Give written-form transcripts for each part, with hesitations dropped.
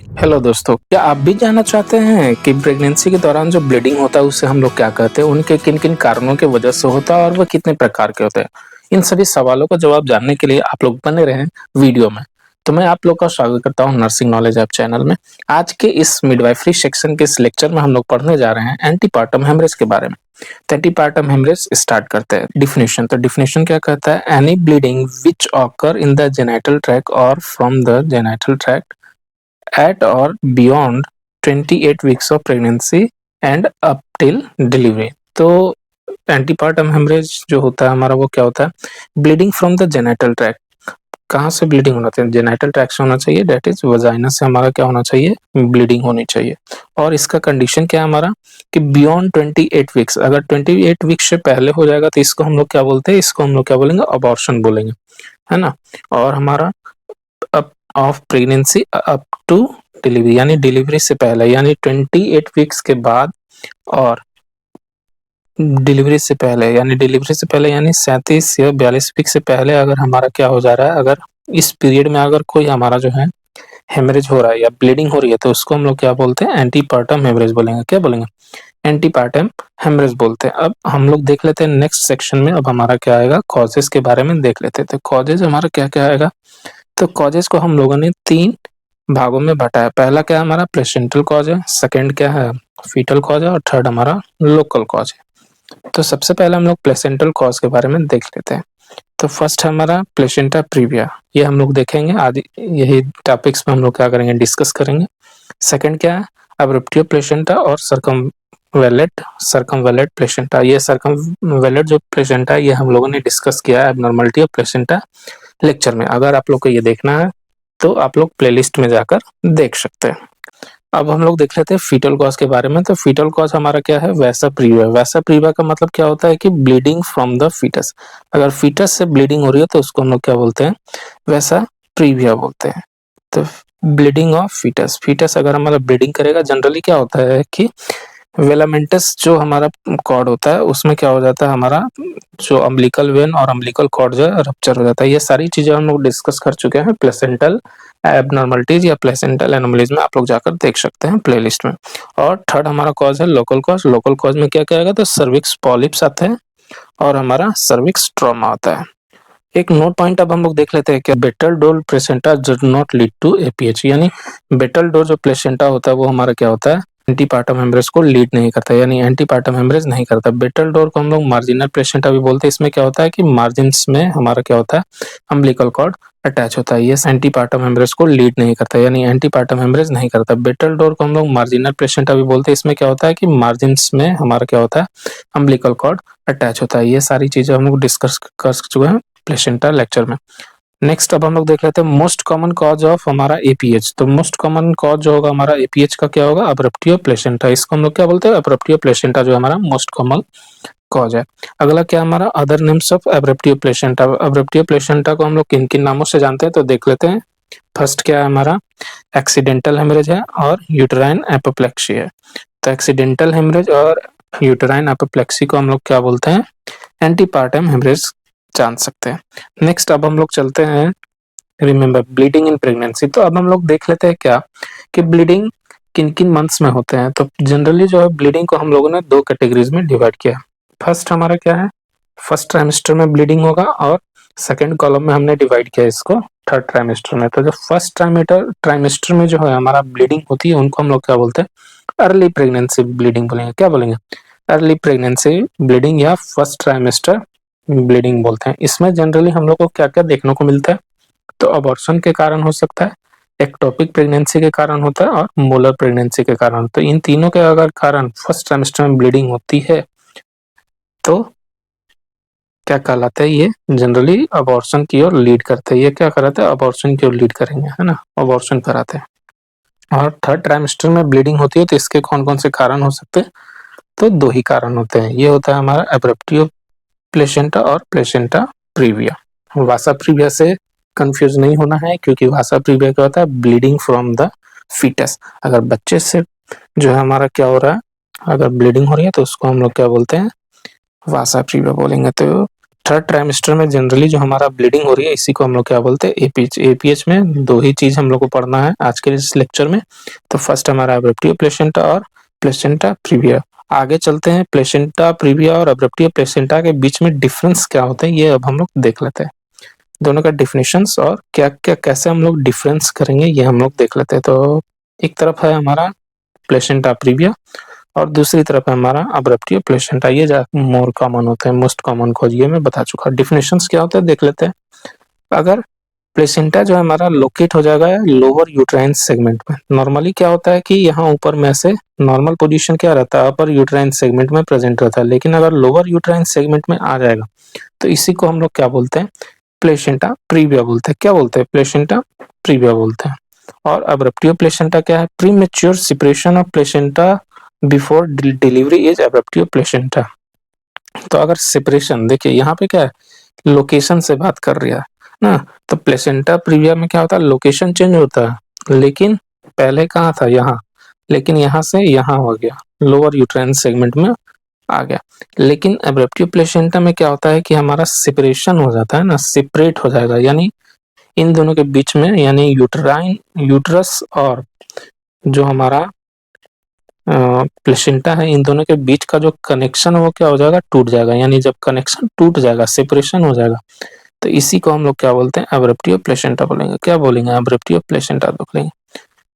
Hello दोस्तों, क्या आप भी जानना चाहते हैं कि प्रेगनेंसी के दौरान जो ब्लीडिंग होता है उसे हम लोग क्या कहते हैं, उनके किन-किन कारणों की वजह से होता है और वो कितने प्रकार के होते हैं? इन सभी सवालों का जवाब जानने के लिए आप लोग बने रहें वीडियो में। तो मैं आप लोग का स्वागत करता हूँ नर्सिंग नॉलेज ऐप चैनल में। आज के इस मिडवाइफरी सेक्शन के इस लेक्चर में हम लोग पढ़ने जा रहे हैं एंटीपार्टम हेमरेज के बारे में। तो एंटीपार्टम हेमरेज स्टार्ट करते हैं। डिफिनिशन तो डिफिनिशन क्या कहता है? Any bleeding which occur in the genital tract और from the genital tract at or beyond 28 weeks of pregnancy and up till delivery। तो एंटीपार्टम हेमरेज जो होता है हमारा वो क्या होता है? Bleeding from the genital tract. कहाँ से ब्लीडिंग होना चाहिए? जेनिटल ट्रैक्ट से होना चाहिए, दैट इज वजाइना से हमारा क्या होना चाहिए? ब्लीडिंग होनी चाहिए। और इसका कंडीशन क्या है हमारा कि बियॉन्ड 28 वीक्स, अगर 28 वीक्स से पहले हो जाएगा तो इसको हम लोग क्या बोलते हैं? इसको हम लोग क्या बोलेंगे? अबॉर्शन बोलेंगे, है ना। और हमारा up of pregnancy up to delivery, यानी डिलीवरी से पहले, यानी 28 वीक्स के बाद और डिलीवरी से पहले, यानी डिलीवरी से पहले यानी 37 या 42 वीक से पहले अगर हमारा क्या हो जा रहा है, अगर इस पीरियड में अगर कोई हमारा जो है हेमरेज हो रहा है या ब्लीडिंग हो रही है तो उसको हम लोग क्या बोलते हैं? एंटीपार्टम हेमरेज बोलेंगे। क्या बोलेंगे? एंटीपार्टम हेमरेज बोलते हैं। अब हम लोग देख लेते हैं नेक्स्ट सेक्शन में। अब हमारा क्या आएगा? कॉजेस के बारे में देख लेते हैं। तो कॉजेज हमारा क्या क्या आएगा? तो कॉजेज को हम लोगों ने 3 भागों में बाँटा है। पहला क्या है हमारा? प्लेसेंटल कॉज है, सेकंड क्या है? फीटल कॉज है और थर्ड हमारा लोकल कॉज है। तो सबसे पहले हम लोग प्लेसेंटल कॉज के बारे में देख लेते हैं। तो फर्स्ट है हमारा प्लेसेंटा प्रीविया, ये हम लोग देखेंगे, आदि यही टॉपिक्स में हम लोग क्या करेंगे? डिस्कस करेंगे। सेकंड क्या है? अब्रप्टियो प्लेसेंटा और सर्कमवेलेट प्लेसेंटा। ये सर्कमवेलेट जो प्लेसेंटा है ये हम लोगों ने डिस्कस किया है एब्नॉर्मलिटी ऑफ प्लेसेंटा लेक्चर में। अगर आप लोग को ये देखना है तो आप लोग प्लेलिस्ट में जाकर देख सकते हैं। अब हम लोग देख लेते हैं फीटल कॉज के बारे में। तो फीटल कॉज हमारा क्या है? वैसा प्रीविया। वैसा प्रीविया का मतलब क्या होता है कि ब्लीडिंग फ्रॉम द फीटस। अगर फीटस से ब्लीडिंग हो रही है तो उसको हम लोग क्या बोलते हैं? वैसा प्रीविया बोलते हैं। तो ब्लीडिंग ऑफ फीटस, फीटस अगर हमारा ब्लीडिंग करेगा, जनरली क्या होता है कि वेलामेंटस जो हमारा कॉर्ड होता है उसमें क्या हो जाता है? हमारा जो अम्बिलिकल वेन और अम्बिलिकल कॉर्ड जो है रप्चर हो जाता है। ये सारी चीजें हम लोग डिस्कस कर चुके हैं प्लेसेंटल एबनॉर्मलिटीज या प्लेसेंटल एनोमलीज में, आप लोग जाकर देख सकते हैं प्लेलिस्ट में। और थर्ड हमारा कॉज है लोकल कॉज। लोकल कॉज में क्या क्या आएगा? तो सर्विक्स पॉलिप्स आते हैं और हमारा सर्विक्स ट्रॉमा आता है। एक नोट पॉइंट अब हम लोग देख लेते हैं कि battledore placenta does not lead to APH, यानी बेटल डोर जो प्लेसेंटा होता है वो हमारा क्या होता है? एंटीपार्टम हेमरेज को लीड नहीं करता, यानी एंटीपार्टम हेमरेज नहीं करता। बेटल डोर को हम लोग मार्जिनल प्लेसेंटा भी बोलते हैं। इसमें क्या होता है कि मार्जिन्स में हमारा क्या होता है? अम्बिलिकल कॉर्ड अटैच होता है। ये एंटीपार्टम हेमरेज को लीड नहीं करता, यानी एंटीपार्टम हेमरेज नहीं करता। बेटल डोर को हम लोग मार्जिनल प्लेसेंटा भी बोलते हैं। इसमें क्या होता है कि मार्जिन्स में हमारा क्या होता है? अम्बिलिकल कॉर्ड अटैच होता है। ये सारी चीजें हम लोग डिस्कस कर चुके हैं प्लेसेंटा लेक्चर में। नेक्स्ट अब हम लोग देख लेते हैं मोस्ट कॉमन कॉज ऑफ हमारा एपीएच। तो मोस्ट कॉमन कॉज जो होगा हमारा एपीएच का क्या होगा? अब्रप्टियो प्लेसेंटा। इसको हम लोग क्या बोलते हैं? अब्रप्टियो प्लेसेंटा जो हमारा मोस्ट कॉमन कॉज है। अगला क्या हमारा? Other names of abruptio placenta. Abruptio placenta को हम लोग किन किन नामों से जानते हैं तो देख लेते हैं। फर्स्ट क्या है हमारा? एक्सीडेंटल हेमरेज है और यूटेराइन एपोप्लेक्सी है। तो एक्सीडेंटल हेमरेज और यूटेराइन एपोप्लेक्सी को हम लोग क्या बोलते हैं? एंटीपार्टम हेमरेज जान सकते हैं। नेक्स्ट अब हम लोग चलते हैं रिमेंबर ब्लीडिंग इन प्रेगनेंसी। तो अब हम लोग देख लेते हैं क्या कि ब्लीडिंग किन किन मंथ्स में होते हैं। तो जनरली जो है ब्लीडिंग को हम लोगों ने 2 कैटेगरीज में डिवाइड किया। फर्स्ट हमारा क्या है? फर्स्ट ट्राइमेस्टर में ब्लीडिंग होगा और सेकंड कॉलम में हमने डिवाइड किया इसको थर्ड ट्राइमेस्टर में। तो जो फर्स्ट ट्राइमेस्टर में जो है हमारा ब्लीडिंग होती है उनको हम लोग क्या बोलते हैं? अर्ली प्रेगनेंसी ब्लीडिंग बोलेंगे। क्या बोलेंगे? अर्ली प्रेगनेंसी ब्लीडिंग या फर्स्ट ट्राइमेस्टर ब्लीडिंग बोलते हैं। इसमें जनरली हम लोग को क्या क्या देखने को मिलता है? तो अबॉर्शन के कारण हो सकता है, एक्टोपिक प्रेगनेंसी के कारण होता है और मोलर प्रेगनेंसी के कारण। तो इन तीनों के अगर कारण फर्स्ट ट्राइमेस्टर में ब्लीडिंग होती है तो क्या कहलाता है? ये जनरली अबॉर्शन की ओर लीड करते हैं। ये क्या कराते हैं? अबॉर्शन की ओर लीड करेंगे, है ना, अबॉर्शन कराते हैं। और थर्ड ट्राइमेस्टर में ब्लीडिंग होती है तो इसके कौन कौन से कारण हो सकते हैं? तो 2 ही कारण होते हैं। ये होता है हमारा एब्रप्टियो प्लेसेंटा और प्लेसेंटा प्रीविया। वासा प्रीविया से कंफ्यूज नहीं होना है, क्योंकि वासा प्रीविया क्या होता है? Bleeding from the fetus. अगर बच्चे से जो है हमारा क्या हो रहा है, अगर ब्लीडिंग हो रही है तो उसको हम लोग क्या बोलते हैं? वासा प्रीविया बोलेंगे। तो थर्ड ट्राइमेस्टर में जनरली जो हमारा ब्लीडिंग हो रही है इसी को हम लोग क्या बोलते हैं, एपीएच। एपीएच में दो ही चीज हम लोग को पढ़ना है आज के इस लेक्चर में। तो फर्स्ट हमारा अब्रप्टिव प्लेसेंटा और प्लेसेंटा प्रीविया। आगे चलते हैं, प्लेसेंटा प्रीविया और अब्रप्टिव प्लेसेंटा के बीच में डिफरेंस क्या होता है ये अब हम लोग देख लेते हैं। दोनों का डिफिनेशंस और क्या क्या कैसे हम लोग डिफरेंस करेंगे ये हम लोग देख लेते हैं। तो एक तरफ है हमारा प्लेसेंटा प्रीविया और दूसरी तरफ है हमारा अब्रप्टिव प्लेसेंटा। ये मोर कॉमन होते हैं, मोस्ट कॉमन खोज, ये मैं बता चुका। डिफिनेशंस क्या होता है देख लेते हैं। अगर प्लेसेंटा जो है हमारा लोकेट हो जाएगा लोअर यूट्राइन सेगमेंट में। नॉर्मली क्या होता है कि यहाँ ऊपर में से नॉर्मल पोजीशन क्या रहता है, अपर यूट्राइन सेगमेंट में प्रेजेंट रहता है, लेकिन अगर लोअर यूट्राइन सेगमेंट में आ जाएगा तो इसी को हम लोग क्या बोलते हैं, प्लेसेंटा प्रीविया बोलते हैं। क्या बोलते हैं, प्लेसेंटा प्रीविया बोलते हैं। और अब्रप्टिव प्लेसेंटा क्या है, premature separation of placenta before delivery is abruptio placenta. तो अगर सेपरेशन देखिए यहाँ पे क्या है, लोकेशन से बात कर रही है ना, तो प्लेसेंटा प्रीविया में क्या होता है, लोकेशन चेंज होता है, लेकिन पहले कहाँ था, यहाँ, लेकिन यहाँ से यहाँ हो गया, लोअर यूट्राइन सेगमेंट में आ गया। लेकिन अब्रप्टिव प्लेसेंटा में क्या होता है कि हमारा सेपरेशन हो जाता है ना, सेपरेट हो जाएगा, यानी इन दोनों के बीच में, यानी यूट्रस और जो हमारा प्लेसेंटा है, इन दोनों के बीच का जो कनेक्शन है वो क्या हो जाएगा, टूट जाएगा। यानी जब कनेक्शन टूट जाएगा, सेपरेशन हो जाएगा, तो इसी को हम लोग क्या बोलते हैं, अब्रप्टिव प्लेसेंटा बोलेंगे। क्या बोलेंगे, अब्रप्टिव प्लेसेंटा बोलेंगे।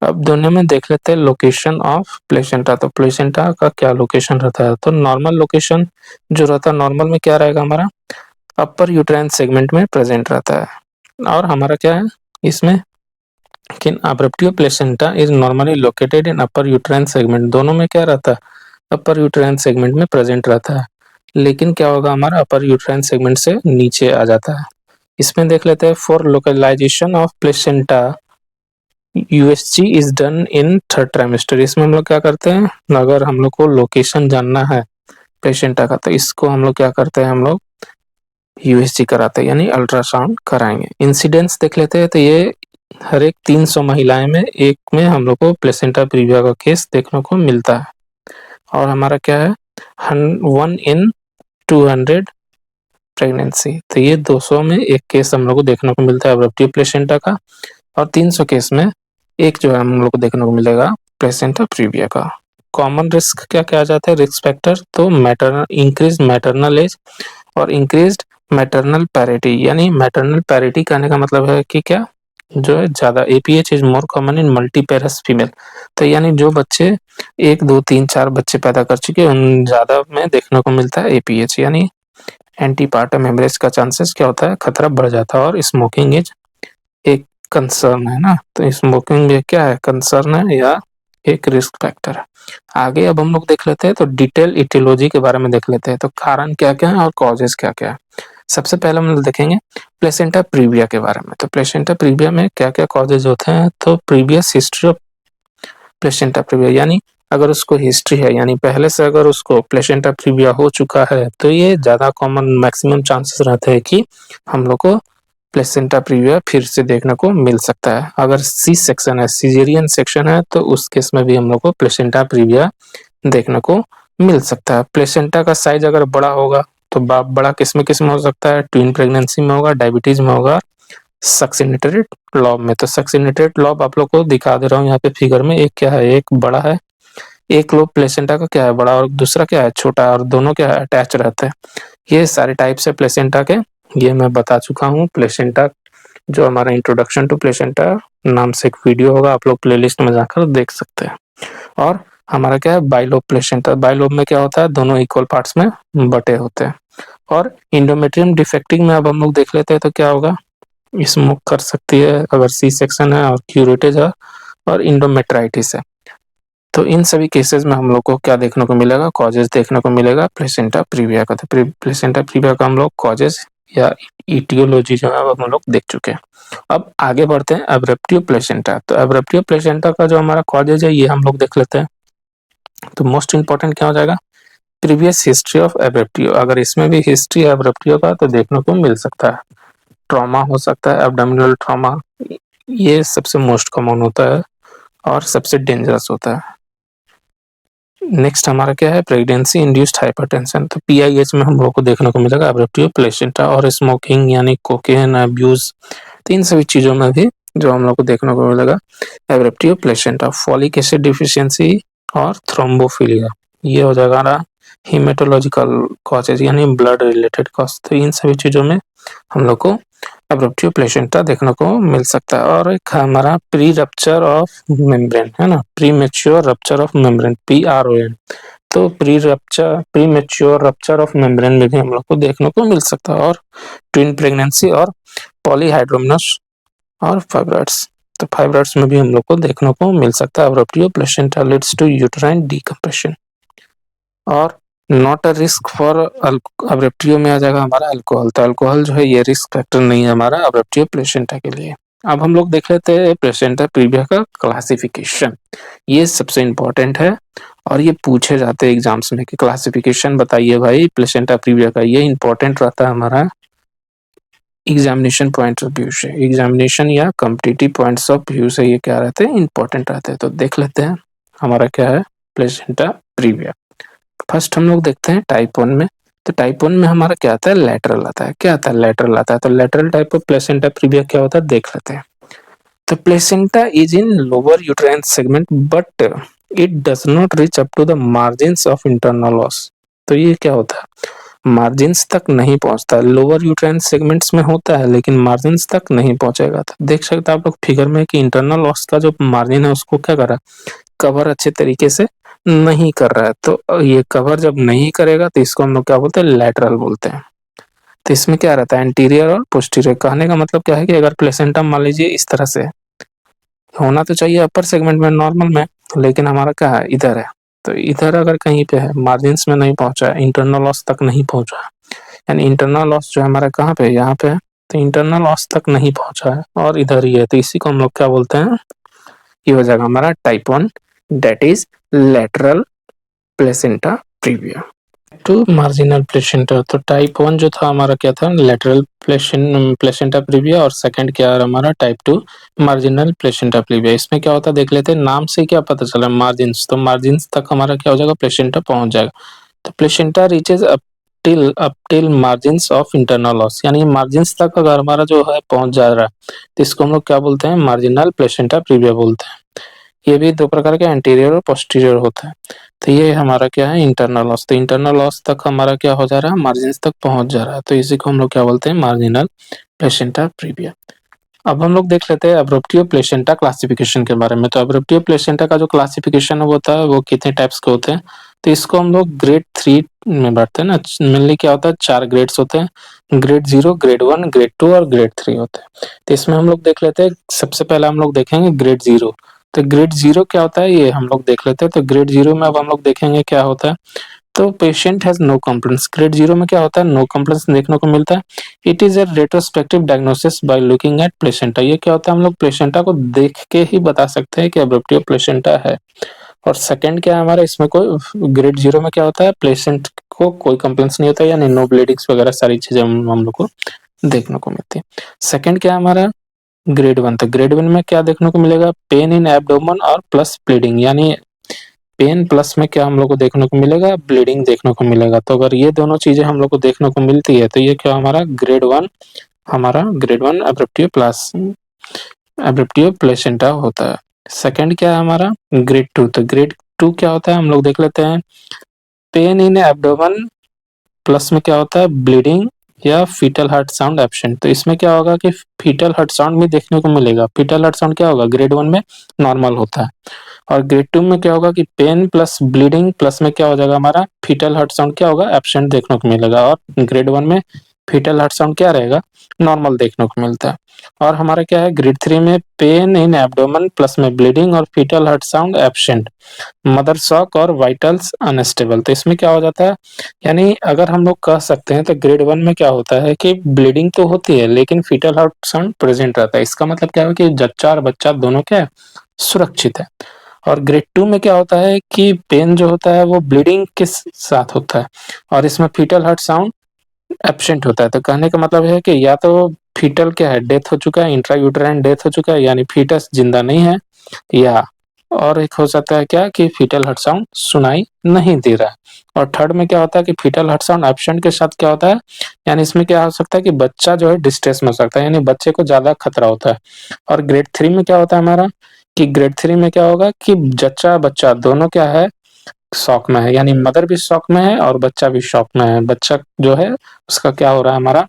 अब दोनों में देख लेते हैं लोकेशन ऑफ प्लेसेंटा। तो प्लेसेंटा का क्या लोकेशन रहता है, तो नॉर्मल लोकेशन जो रहता है, नॉर्मल में क्या रहेगा हमारा, अपर यूट्राइन सेगमेंट में प्रेजेंट रहता है। और हमारा क्या है इसमें कि abruptio placenta is normally located in upper uterine segment. दोनों में क्या रहता है, अपर यूट्राइन सेगमेंट में प्रेजेंट रहता है, लेकिन क्या होगा हमारा अपर यूट्राइन सेगमेंट से नीचे आ जाता है। इसमें देख लेते हैं, for localisation of placenta USG is done in third trimester. इसमें हम लोग क्या करते हैं, अगर हम लोग को लोकेशन जानना है प्लेसेंटा का, तो इसको हम लोग क्या करते हैं, हम लोग यूएसजी कराते हैं, यानी अल्ट्रासाउंड कराएंगे। इंसिडेंस देख लेते हैं, तो ये हर एक 300 महिलाएं में एक में हम लोग को प्लेसेंटा प्रीविया का केस देखने को मिलता है। और हमारा क्या है, 1 in 200 प्रेगनेंसी, तो ये 200 में एक केस हम लोग को देखने को मिलता है अब्रप्टिव प्लेसेंटा का, और 300 केस में एक जो है हम लोग को देखने को मिलेगा प्लेसेंटा प्रीविया का। कॉमन रिस्क क्या क्या आ जाता है, रिस्क फैक्टर, तो मैटरनल, इंक्रीज मैटरनल एज और इंक्रीज्ड मैटरनल पैरिटी। यानी मैटरनल पैरिटी कहने का मतलब है कि क्या, जो है ज्यादा, APH is more common in multiparous female. तो यानी जो बच्चे 1 2 3 4 बच्चे पैदा कर चुके हैं उन ज्यादा में देखने को मिलता है एपीएच, यानी एंटीपार्टम हेमरेज का चांसेस क्या होता है, खतरा बढ़ जाता है। और स्मोकिंग इज एक कंसर्न है ना, तो स्मोकिंग भी क्या है, कंसर्न है या एक रिस्क फैक्टर है। आगे अब हम लोग देख लेते हैं, तो डिटेल इटियोलॉजी के बारे में देख लेते हैं, तो कारण क्या क्या है और कॉजेस क्या क्या है। सबसे पहले हम लोग देखेंगे प्लेसेंटा प्रीविया के बारे में। तो प्लेसेंटा प्रीविया में क्या क्या कॉजेज होते हैं, तो previous history of placenta previa, यानी अगर उसको हिस्ट्री है, यानी पहले से अगर उसको प्लेसेंटा प्रीविया हो चुका है, तो ये ज्यादा कॉमन, मैक्सिमम चांसेस रहते हैं कि हम लोग को प्लेसेंटा प्रीविया फिर से देखने को मिल सकता है। अगर सी सेक्शन है, सीजेरियन सेक्शन है, तो उस केस में भी हम लोग को प्लेसेंटा प्रीविया देखने को मिल सकता है। प्लेसेंटा का साइज अगर बड़ा होगा तो बड़ा किस में हो सकता है, ट्विन प्रेगनेंसी में होगा, डायबिटीज में होगा, सक्सिनेटेड लॉब में। तो सक्सिनेटेड लॉब आप लोग को दिखा दे रहा हूँ यहाँ पे फिगर में, एक क्या है, एक बड़ा है, एक लोब प्लेसेंटा का क्या है, बड़ा, और दूसरा क्या है, छोटा, और दोनों क्या है, अटैच रहते हैं। ये सारे टाइप्स है प्लेसेंटा के, ये मैं बता चुका हूँ। प्लेसेंटा जो हमारा इंट्रोडक्शन टू प्लेसेंटा नाम से एक वीडियो होगा, आप लोग प्लेलिस्ट में जाकर देख सकते हैं। और हमारा क्या है, बाइलोब प्लेसेंटा। बाइलोब में क्या होता है, दोनों इक्वल पार्ट्स में बटे होते हैं। और इंडोमेट्रियम डिफेक्टिंग में अब हम लोग देख लेते हैं, तो क्या होगा, स्मोक कर सकती है अगर सी सेक्शन है, और क्यूरेटेज है, और इंडोमेट्राइटिस है। तो इन सभी केसेस में हम लोग को क्या देखने को मिलेगा, कॉजेज देखने को मिलेगा प्लेसेंटा प्रीविया का। तो प्लेसेंटा प्रीविया का हम लोग कॉजेज या इटियोलॉजी जो है हम लोग देख चुके हैं। अब आगे बढ़ते हैं अब्रप्टिव प्लेसेंटा। तो अब्रप्टिव प्लेसेंटा का जो हमारा कॉजेज है ये हम लोग देख लेते हैं। तो मोस्ट इंपॉर्टेंट क्या हो जाएगा, प्रीवियस हिस्ट्री ऑफ अब्रप्टिव। अगर इसमें भी हिस्ट्री है अब्रप्टिव का तो देखने को मिल सकता है। ट्रॉमा हो सकता है, एब्डोमिनल ट्रॉमा, ये सबसे मोस्ट कॉमन होता है और सबसे डेंजरस होता है। नेक्स्ट हमारा क्या है, प्रेगनेंसी इंड्यूस्ड हाइपरटेंशन। तो पीआईएच में हम लोग को देखने को मिलेगा एब्रेप्टिव प्लेसेंटा, और स्मोकिंग यानी कोकेन अब्यूज, तो इन सभी चीज़ों में भी जो हम लोग को देखने को मिलेगा एब्रेप्टिव प्लेसेंटा। फॉलिक एसिड डिफिशियंसी और थ्रोम्बोफिलिया, ये हो जाएगा ना हीमेटोलॉजिकल कॉजेज यानी ब्लड रिलेटेड कॉज। तो इन सभी चीज़ों में हम लोग को एब्रेप्टिव प्लेसेंटा देखने को मिल सकता है। और एक हमारा प्री रप्चर ऑफ मेम्ब्रेन है ना, pre mature rupture of membrane, PROM। तो pre mature rupture of membrane में भी हम लोग को देखने को मिल सकता है। और ट्विन प्रेगनेंसी और पॉलीहाइड्रोमनस और फाइब्रॉइड्स, तो फाइब्रॉइड्स में भी हम लोग को देखने को मिल सकता है abruptio placenta leads to uterine decompression. और not a risk for abruptio में आ जाएगा हमारा अल्कोहल। तो अल्कोहल जो है ये रिस्क फैक्टर नहीं है हमारा एब्रेप्टिव प्लेसेंटा के लिए। अब हम लोग देख लेते हैं प्लेसेंटा प्रीविया का क्लासिफिकेशन, ये सबसे इम्पोर्टेंट है और ये पूछे जाते हैं एग्जाम्स में कि क्लासिफिकेशन बताइए भाई प्लेसेंटा प्रीविया का। ये इम्पोर्टेंट रहता है हमारा एग्जामिनेशन पॉइंट ऑफ व्यू से, एग्जामिनेशन या कॉम्पिटिटिव पॉइंट्स ऑफ व्यू से ये क्या रहते हैं, इंपॉर्टेंट रहते हैं। तो देख लेते हैं हमारा क्या है प्लेसेंटा प्रीविया। फर्स्ट हम लोग देखते हैं टाइप 1 में। तो टाइप 1 में हमारा क्या आता है, लेटरल आता है। क्या आता है, लेटरल आता है। तो lateral type of placenta praevia क्या होता है देख लेते हैं। तो placenta is in lower uterine segment but it does not reach up to the margins of internal os. तो ये क्या होता है, मार्जिन्स तक नहीं पहुंचता है। लोअर यूट्राइन सेगमेंट्स में होता है लेकिन मार्जिन्स तक नहीं पहुंचेगा। तो देख सकते हैं आप लोग फिगर में कि इंटरनल ऑस का जो मार्जिन है उसको क्या करा, कवर अच्छे तरीके से नहीं कर रहा है। तो ये कवर जब नहीं करेगा तो इसको हम लोग क्या बोलते हैं, लैटरल बोलते हैं। तो इसमें क्या रहता है, एंटीरियर और पोस्टीरियर। कहने का मतलब क्या है कि अगर प्लेसेंटा मान लीजिए इस तरह से होना तो चाहिए अपर सेगमेंट में नॉर्मल में, लेकिन हमारा क्या है इधर है। तो इधर अगर कहीं पे है, मार्जिन्स में नहीं पहुंचा है, इंटरनल लॉस तक नहीं पहुंचा है, यानी इंटरनल लॉस जो है हमारा कहाँ पे है, यहाँ पे है। तो इंटरनल लॉस तक नहीं पहुंचा है और इधर ही है, तो इसी को हम लोग क्या बोलते हैं, ये हो जाएगा हमारा type 1 that is lateral placenta praevia to marginal placenta. तो टाइप 1 जो था हमारा क्या था, लेटरल प्लेसेंटा प्रीविया, और सेकंड क्या है हमारा टाइप 2 मार्जिनल प्लेसेंटा प्रीविया। इसमें क्या होता है देख लेते हैं, नाम से क्या पता चला मार्जिन्स, तो मार्जिन्स तक हमारा क्या हो जाएगा, प्लेसेंटा पहुंच जाएगा। तो placenta reaches up till margins of internal ऑस, यानी मार्जिन्स तक अगर हमारा जो है पहुंच जा रहा है तो इसको हम लोग क्या बोलते हैं, मार्जिनल प्लेसेंटा प्रीविया बोलते हैं। ये भी दो प्रकार के एंटीरियर और पोस्टीरियर होता है। तो ये हमारा क्या है इंटरनल लॉस। तो इंटरनल लॉस तक हमारा क्या हो जा रहा है, मार्जिन्स तक पहुंच जा रहा है। तो इसी को हम लोग क्या बोलते हैं, मार्जिनल प्लेसेंटा प्रीविया। अब हम लोग देख लेते हैं एब्रेप्टिव प्लेसेंटा क्लासिफिकेशन के बारे में। तो एब्रेप्टिव प्लेसेंटा का जो क्लासिफिकेशन है वो होता है, वो कितने टाइप्स के होते हैं। तो इसको हम लोग ग्रेड 3 में बांटते हैं ना। मेनली क्या होता है, 4 ग्रेड्स होते हैं, ग्रेड 0, ग्रेड 1, ग्रेड 2 और ग्रेड 3 होते हैं। तो इसमें हम लोग देख लेते हैं, सबसे पहले हम लोग देखेंगे ग्रेड 0। तो ग्रेड 0 क्या होता है ये हम लोग देख लेते हैं। तो ग्रेड 0 में अब हम लोग देखेंगे क्या होता है। तो patient has no complaints. Grade 0 में क्या होता है, नो कंप्लेंट्स देखने को मिलता है। It is a retrospective diagnosis by looking at placenta. ये क्या होता है, हम लोग प्लेसेंटा को देख के ही बता सकते हैं कि एब्रेप्टिव प्लेसेंटा है। और सेकंड क्या है हमारा, इसमें कोई ग्रेड 0 में क्या होता है, प्लेसेंट को कोई कंप्लेंट्स नहीं होता, यानी नो ब्लीडिंग्स वगैरह सारी चीजें हम लोग को देखने को मिलती है। सेकंड क्या है हमारा, ग्रेड 1। तो ग्रेड 1 में क्या देखने को मिलेगा, पेन इन एब्डोमेन और प्लस ब्लीडिंग, यानी पेन प्लस में क्या हम लोग को देखने को मिलेगा, ब्लीडिंग देखने को मिलेगा। तो अगर ये दोनों चीजें हम लोग को देखने को मिलती है तो ये क्या हमारा ग्रेड 1, हमारा ग्रेड 1 एब्रेप्टिव प्लेसेंटा होता है। सेकंड क्या है हमारा, ग्रेड 2। तो ग्रेड 2 क्या होता है हम लोग देख लेते हैं, पेन इन एब्डोमेन प्लस में क्या होता है, ब्लीडिंग या फीटल हार्ट साउंड एब्सेंट। तो इसमें क्या होगा कि फीटल हार्ट साउंड भी देखने को मिलेगा। फीटल हार्ट साउंड क्या होगा, ग्रेड 1 में नॉर्मल होता है। और ग्रेड 2 में क्या होगा कि पेन प्लस ब्लीडिंग प्लस में क्या हो जाएगा हमारा, फीटल हार्ट साउंड क्या होगा, एब्सेंट देखने को मिलेगा। और ग्रेड 1 में फीटल हार्ट साउंड क्या रहेगा, नॉर्मल देखने को मिलता है। और हमारा क्या है, ग्रेड 3 में पेन इन एब्डोमेन प्लस में ब्लीडिंग और fetal heart sound absent, mother shock और वाइटल्स अनस्टेबल। तो इसमें क्या हो जाता है, यानी अगर हम लोग कह सकते हैं तो ग्रेड 1 में क्या होता है कि ब्लीडिंग तो होती है लेकिन फीटल हार्ट साउंड प्रेजेंट रहता है। इसका मतलब क्या है कि जच्चा और बच्चा दोनों क्या है, सुरक्षित है। और ग्रेड 2 में क्या होता है कि पेन जो होता है वो ब्लीडिंग के साथ होता है और इसमें फीटल हार्ट साउंड एब्सेंट होता है। तो कहने का मतलब है कि या तो फीटल क्या है, डेथ हो चुका है, इंट्रा यूटेराइन डेथ हो चुका है, यानी फीटस जिंदा नहीं है, या और एक हो सकता है क्या कि फीटल हार्ट साउंड सुनाई नहीं दे रहा है। और थर्ड में क्या होता है कि फीटल हार्ट साउंड एब्सेंट के साथ क्या होता है, यानी इसमें क्या हो सकता है कि बच्चा जो है डिस्ट्रेस में हो सकता है, यानी बच्चे को ज़्यादा खतरा होता है। और ग्रेड 3 में क्या होता है हमारा कि ग्रेड 3 में क्या होगा कि जच्चा बच्चा दोनों क्या है, शॉक में है, यानी मदर भी शॉक में है और बच्चा भी शॉक में है। बच्चा जो है उसका क्या हो रहा है, हमारा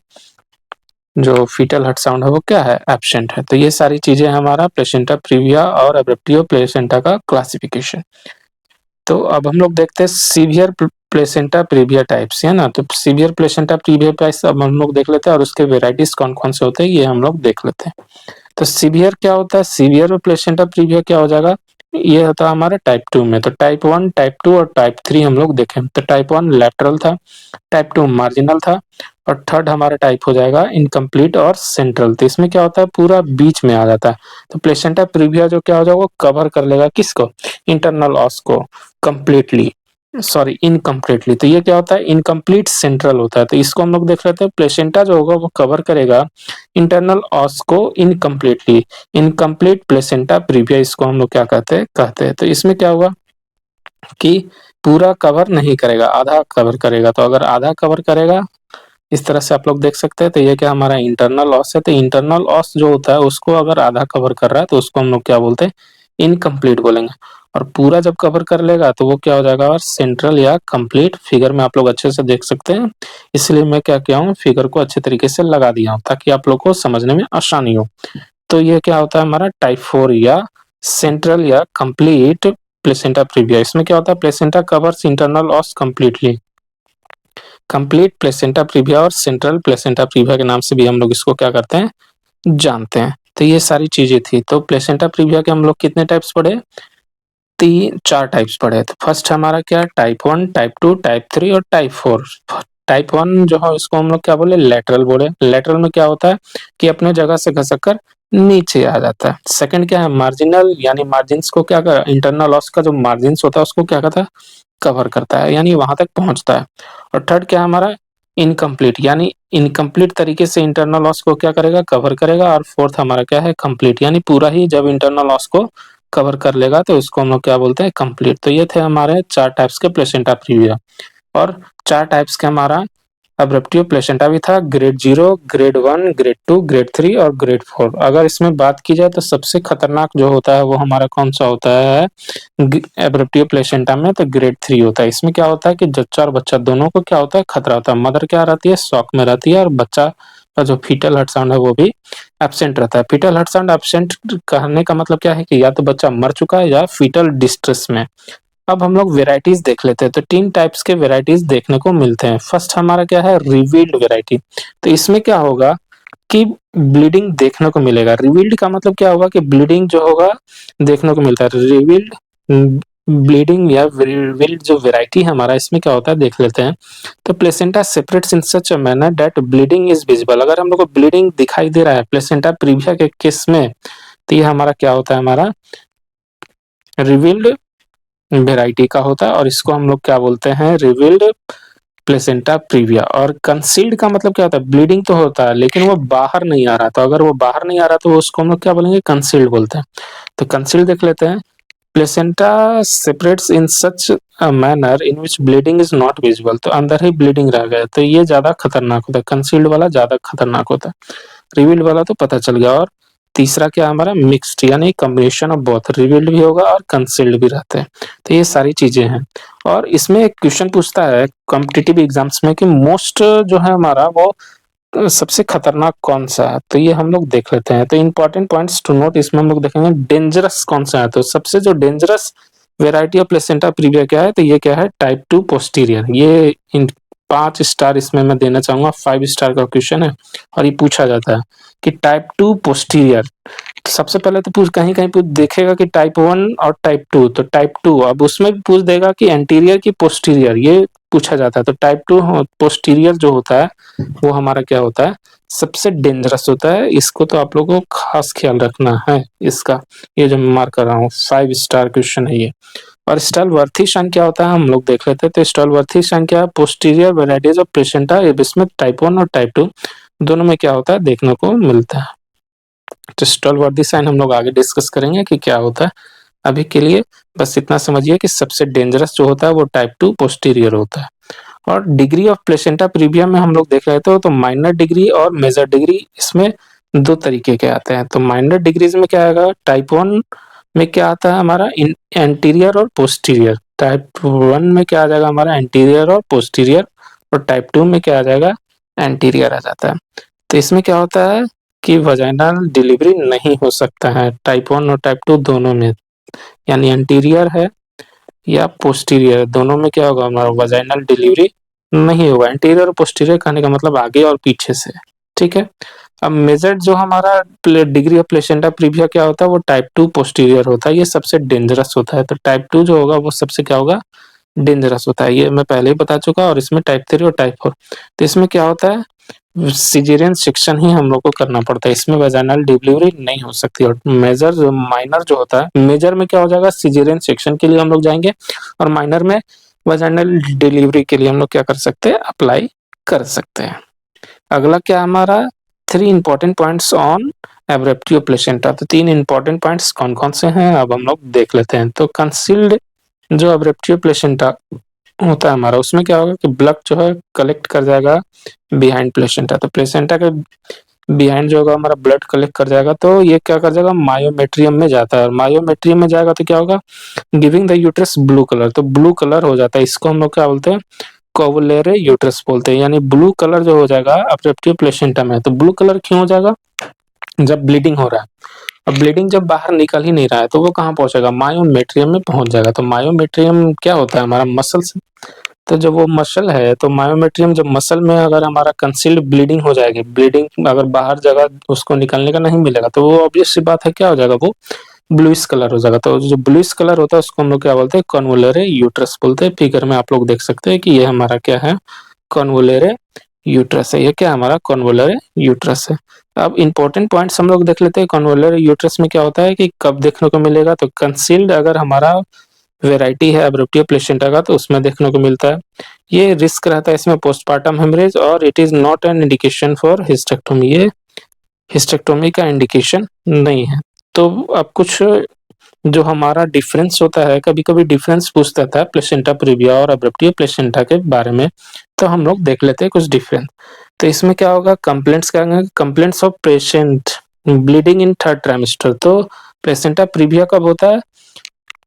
जो फीटल हार्ट साउंड है वो क्या है, एब्सेंट है। तो ये सारी चीजें हमारा प्लेसेंटा प्रीविया और एब्रेप्टियो प्लेसेंटा का क्लासिफिकेशन। तो अब हम लोग देखते हैं सीवियर प्लेसेंटा प्रीविया टाइप्स, है ना। तो सीवियर प्लेसेंटा प्रीविया टाइप्स अब हम लोग देख लेते हैं और उसके वेराइटीज कौन कौन से होते हैं ये हम लोग देख लेते हैं। तो सीवियर क्या होता है, सीवियर प्लेसेंटा प्रीविया क्या हो जाएगा, ये होता है हमारा टाइप 2 में। तो टाइप 1, टाइप 2 और टाइप 3 हम लोग देखें। तो टाइप 1 लैटरल था, टाइप 2 मार्जिनल था और थर्ड हमारा टाइप हो जाएगा इनकम्प्लीट और सेंट्रल। तो इसमें क्या होता है, पूरा बीच में आ जाता है। तो प्लेसेंटा प्रीविया जो क्या हो जाएगा, वो कवर कर लेगा किसको, इंटरनल ऑस को कंप्लीटली, सॉरी इनकम्प्लीटली। तो ये क्या होता है, इनकम्प्लीट सेंट्रल होता है। तो इसको हम लोग देख लेते हैं, प्लेसेंटा जो होगा वो कवर करेगा इंटरनल ऑस को इनकम्प्लीटली, इनकम्प्लीट प्लेसेंटा प्रीविया इसको हम लोग क्या कहते हैं। तो इसमें क्या हुआ कि पूरा कवर नहीं करेगा, आधा कवर करेगा। तो अगर आधा कवर करेगा इस तरह से आप लोग देख सकते हैं, तो ये क्या हमारा इंटरनल ऑस है। तो इंटरनल ऑस जो होता है उसको अगर आधा कवर कर रहा है तो उसको हम लोग क्या बोलते हैं, इनकम्प्लीट बोलेंगे। और पूरा जब कवर कर लेगा तो वो क्या हो जाएगा, और सेंट्रल या कंप्लीट। फिगर में आप लोग अच्छे से देख सकते हैं, इसलिए मैं क्या किया हूँ, फिगर को अच्छे तरीके से लगा दिया हूँ ताकि आप लोग को समझने में आसानी हो। तो ये क्या होता है हमारा टाइप 4 या सेंट्रल या कंप्लीट प्लेसेंटा प्रीविया। इसमें क्या होता है, placenta covers internal ऑस completely, complete placenta praevia और सेंट्रल प्लेसेंटा प्रीविया के नाम से भी हम लोग इसको क्या करते हैं, जानते हैं। तो ये सारी चीजें थी। तो प्लेसेंटा प्रीविया के हम लोग कितने टाइप्स पढ़े, तीन चार टाइप्स पढ़े। तो फर्स्ट हमारा क्या है, टाइप 1, टाइप 2, टाइप 3 और टाइप 4। टाइप 1 जो है इसको हम लोग क्या बोले, लेटरल बोले। लेटरल में क्या होता है कि अपने जगह से घसक कर नीचे आ जाता है। सेकंड क्या है, मार्जिनल, यानी मार्जिन्स को क्या कर, इंटरनल ऑस का जो मार्जिन्स होता है उसको क्या करता है, कवर करता है, यानी वहां तक पहुंचता है। और थर्ड क्या है हमारा, इनकम्प्लीट, यानी इनकम्प्लीट तरीके से इंटरनल लॉस को क्या करेगा, कवर करेगा। और फोर्थ हमारा क्या है, कंप्लीट, यानी पूरा ही जब इंटरनल लॉस को कवर कर लेगा तो इसको हम लोग क्या बोलते हैं, कंप्लीट। तो ये थे हमारे चार टाइप्स के प्लेसेंटा प्रीविया। और चार टाइप्स के हमारा अब्रप्टिव प्लेसेंटा भी था, ग्रेड 0, ग्रेड 1, ग्रेड 2, ग्रेड 3 और ग्रेड 4। अगर इसमें बात की जाए तो सबसे खतरनाक जो होता है वो हमारा कौन सा होता है, एब्रप्टिव प्लेसेंटा में तो ग्रेड 3 होता है। इसमें क्या होता है कि जच्चा और बच्चा दोनों को क्या होता है, खतरा होता है। मदर क्या रहती है, शॉक में रहती है और बच्चा का जो फीटल हार्ट साउंड है वो भी एब्सेंट रहता है। फीटल हार्ट साउंड एब्सेंट कहने का मतलब क्या है कि या तो बच्चा मर चुका है या फीटल डिस्ट्रेस में। अब हम लोग वेराइटीज देख लेते हैं। तो तीन टाइप्स के वेराइटीज देखने को मिलते हैं। फर्स्ट हमारा क्या है, रिवील्ड वेराइटी। तो इसमें क्या होगा कि ब्लीडिंग देखने को मिलेगा। रिवील्ड का मतलब क्या होगा कि ब्लीडिंग जो होगा देखने को मिलता है। रिवील्ड ब्लीडिंग या रिवील्ड जो वेराइटी है हमारा, इसमें क्या होता है देख लेते हैं। तो placenta separates in such a manner that bleeding is visible. अगर हम लोग को ब्लीडिंग दिखाई दे रहा है प्लेसेंटा प्रीविया के केस में, तो ये हमारा क्या होता है, हमारा रिवील्ड वेराइटी का होता है और इसको हम लोग क्या बोलते हैं, रिवील्ड प्लेसेंटा प्रीविया। और कंसील्ड का मतलब क्या होता है, ब्लीडिंग तो होता है लेकिन वो बाहर नहीं आ रहा। तो अगर वो बाहर नहीं आ रहा तो उसको हम लोग क्या बोलेंगे, कंसील्ड बोलते हैं। तो कंसील्ड देख लेते हैं। Placenta separates in such a manner in which bleeding is not visible. तो अंदर ही ब्लीडिंग रह गया, तो ये ज्यादा खतरनाक होता है। कंसील्ड वाला ज्यादा खतरनाक होता है, रिवील्ड वाला तो पता चल गया। और तीसरा क्या हमारा, मिक्स्ड, यानी कॉम्बिनेशन ऑफ बोथ, रिवील्ड भी होगा और कंसील्ड भी रहते हैं। तो ये सारी चीजें हैं। और इसमें एक क्वेश्चन पूछता है कॉम्पिटिटिव एग्जाम्स में कि मोस्ट जो है हमारा वो सबसे खतरनाक कौन सा है। तो ये हम लोग देख लेते हैं। तो इंपॉर्टेंट पॉइंट्स टू नोट, इसमें हम लोग देखेंगे डेंजरस कौन सा है। तो सबसे जो dangerous variety of placenta praevia क्या है, तो ये क्या है, टाइप 2 पोस्टीरियर। ये इन 5 स्टार इसमें मैं देना चाहूंगा, 5 स्टार का क्वेश्चन है और ये पूछा जाता है कि टाइप 2 पोस्टीरियर। सबसे पहले तो पूछ कहीं कहीं पूछ देखेगा कि टाइप 1 और टाइप 2, तो टाइप 2 अब उसमें भी पूछ देगा कि एंटीरियर की पोस्टीरियर, ये पूछा जाता है। तो टाइप 2 पोस्टीरियर जो होता है वो हमारा क्या होता है, सबसे डेंजरस होता है। इसको तो आप लोगों को खास ख्याल रखना है इसका। ये जो मैं मार्क कर रहा हूँ 5 स्टार क्वेश्चन है ये। और स्टालवर्थी साइन क्या होता है हम लोग देख लेते हैं। तो स्टालवर्थी साइन क्या है, पोस्टीरियर वेराइटीज ऑफ प्लेसेंटा, इसमें टाइप 1 और टाइप 2 दोनों में क्या होता है देखने को मिलता है। तो स्टालवर्थी साइन हम लोग आगे डिस्कस करेंगे कि क्या होता है। अभी के लिए बस इतना समझिए कि सबसे डेंजरस जो होता है वो टाइप 2 पोस्टीरियर होता है। और डिग्री ऑफ प्लेसेंटा प्रीविया में हम लोग देख रहे थे तो माइनर डिग्री और मेजर डिग्री इसमें 2 तरीके के आते हैं। तो माइनर डिग्रीज में क्या आएगा, टाइप 1 में क्या आता है हमारा एंटीरियर और पोस्टीरियर। टाइप 1 में क्या आ जाएगा हमारा एंटीरियर और पोस्टीरियर, और टाइप 2 में क्या आ जाएगा एंटीरियर आ जाता है। तो इसमें क्या होता है कि वजाइनल डिलीवरी नहीं हो सकता है टाइप 1 और टाइप 2 दोनों में, यानी एंटीरियर है या पोस्टीरियर दोनों में क्या होगा हमारा वजाइनल डिलीवरी नहीं होगा। एंटीरियर और पोस्टीरियर कहने का मतलब आगे और पीछे से, ठीक है। अब मेजर्ड जो हमारा डिग्री ऑफ प्लेसेंटा प्रीविया क्या होता है वो टाइप 2 पोस्टीरियर होता है, ये सबसे डेंजरस होता है। तो टाइप 2 जो होगा वो सबसे क्या होगा डेंजरस होता है, ये मैं पहले ही बता चुका। और इसमें टाइप 3 और टाइप 4, तो इसमें क्या होता है सिजेरियन सेक्शन ही हम लोग को करना पड़ता है, इसमें वजाइनल डिलीवरी नहीं हो सकती। और मेजर जो माइनर जो होता है, मेजर में क्या हो जाएगा सिजेरियन सेक्शन के लिए हम लोग जाएंगे, और माइनर में वजाइनल डिलीवरी के लिए हम लोग क्या कर सकते हैं अप्लाई कर सकते हैं। अगला क्या हमारा 3 इंपॉर्टेंट पॉइंट्स ऑन एब्रेप्टिव प्लेसेंटा। तो 3 इंपॉर्टेंट पॉइंट्स कौन कौन से हैं अब हम लोग देख लेते हैं। तो कंसील्ड जो एब्रेप्टिव प्लेसेंटा होता है हमारा, उसमें क्या होगा कि ब्लड जो है कलेक्ट कर जाएगा बिहाइंड प्लेसेंटा। तो प्लेसेंटा के बिहाइंड जो होगा हमारा ब्लड कलेक्ट कर जाएगा, तो ये क्या कर जाएगा मायोमेट्रियम में जाता है, और मायोमेट्रियम में जाएगा तो क्या होगा giving the uterus blue colour. तो ब्लू कलर हो जाता है, इसको हम लोग क्या बोलते हैं कोवुलेरे यूट्रस बोलते हैं, यानी ब्लू कलर जो हो जाएगा एब्रेप्टिव प्लेसेंटा में। तो ब्लू कलर क्यों हो जाएगा, जब ब्लीडिंग हो रहा है। अब ब्लीडिंग जब बाहर निकल ही नहीं रहा है तो वो कहाँ पहुंचेगा मायोमेट्रियम में पहुंच जाएगा। तो मायोमेट्रियम क्या होता है हमारा मसल्स, तो जब वो मसल है तो मायोमेट्रियम जब मसल में अगर हमारा कंसील्ड ब्लीडिंग हो जाएगी, ब्लीडिंग अगर बाहर जगह उसको निकलने का नहीं मिलेगा तो वो ऑब्वियस सी बात है क्या हो जाएगा वो ब्लूइश कलर हो जाएगा। तो जो ब्लूइश कलर होता है उसको हम लोग क्या बोलते हैं कन्वोलेरे यूट्रस बोलते हैं। फिगर में आप लोग देख सकते हैं कि ये हमारा क्या है कन्वोलेरे यूट्रस है, ये क्या हमारा कन्वोलेरे यूट्रस है। अब इंपॉर्टेंट पॉइंट्स हम लोग देख लेते हैं। कन्वोलेरे यूट्रस में क्या होता है कि कब देखने को मिलेगा, तो कंसील्ड अगर हमारा वेराइटी है एब्रेप्टिव प्लेसेंटा का तो उसमें देखने को मिलता है। ये रिस्क रहता है इसमें पोस्टपार्टम हेमरेज, और it is not an indication for hysterectomy, ये हिस्टेक्टोमी का इंडिकेशन नहीं है। तो अब कुछ जो हमारा डिफरेंस होता है, कभी कभी डिफरेंस पूछ देता है प्लेसेंटा प्रीविया और एब्रेप्टिव प्लेसेंटा के बारे में, तो हम लोग देख लेते हैं कुछ डिफरेंस। तो इसमें क्या होगा कंप्लेंट्स क्या होंगे, complaints of patient bleeding in third trimester. तो प्लेसेंटा प्रीविया कब होता है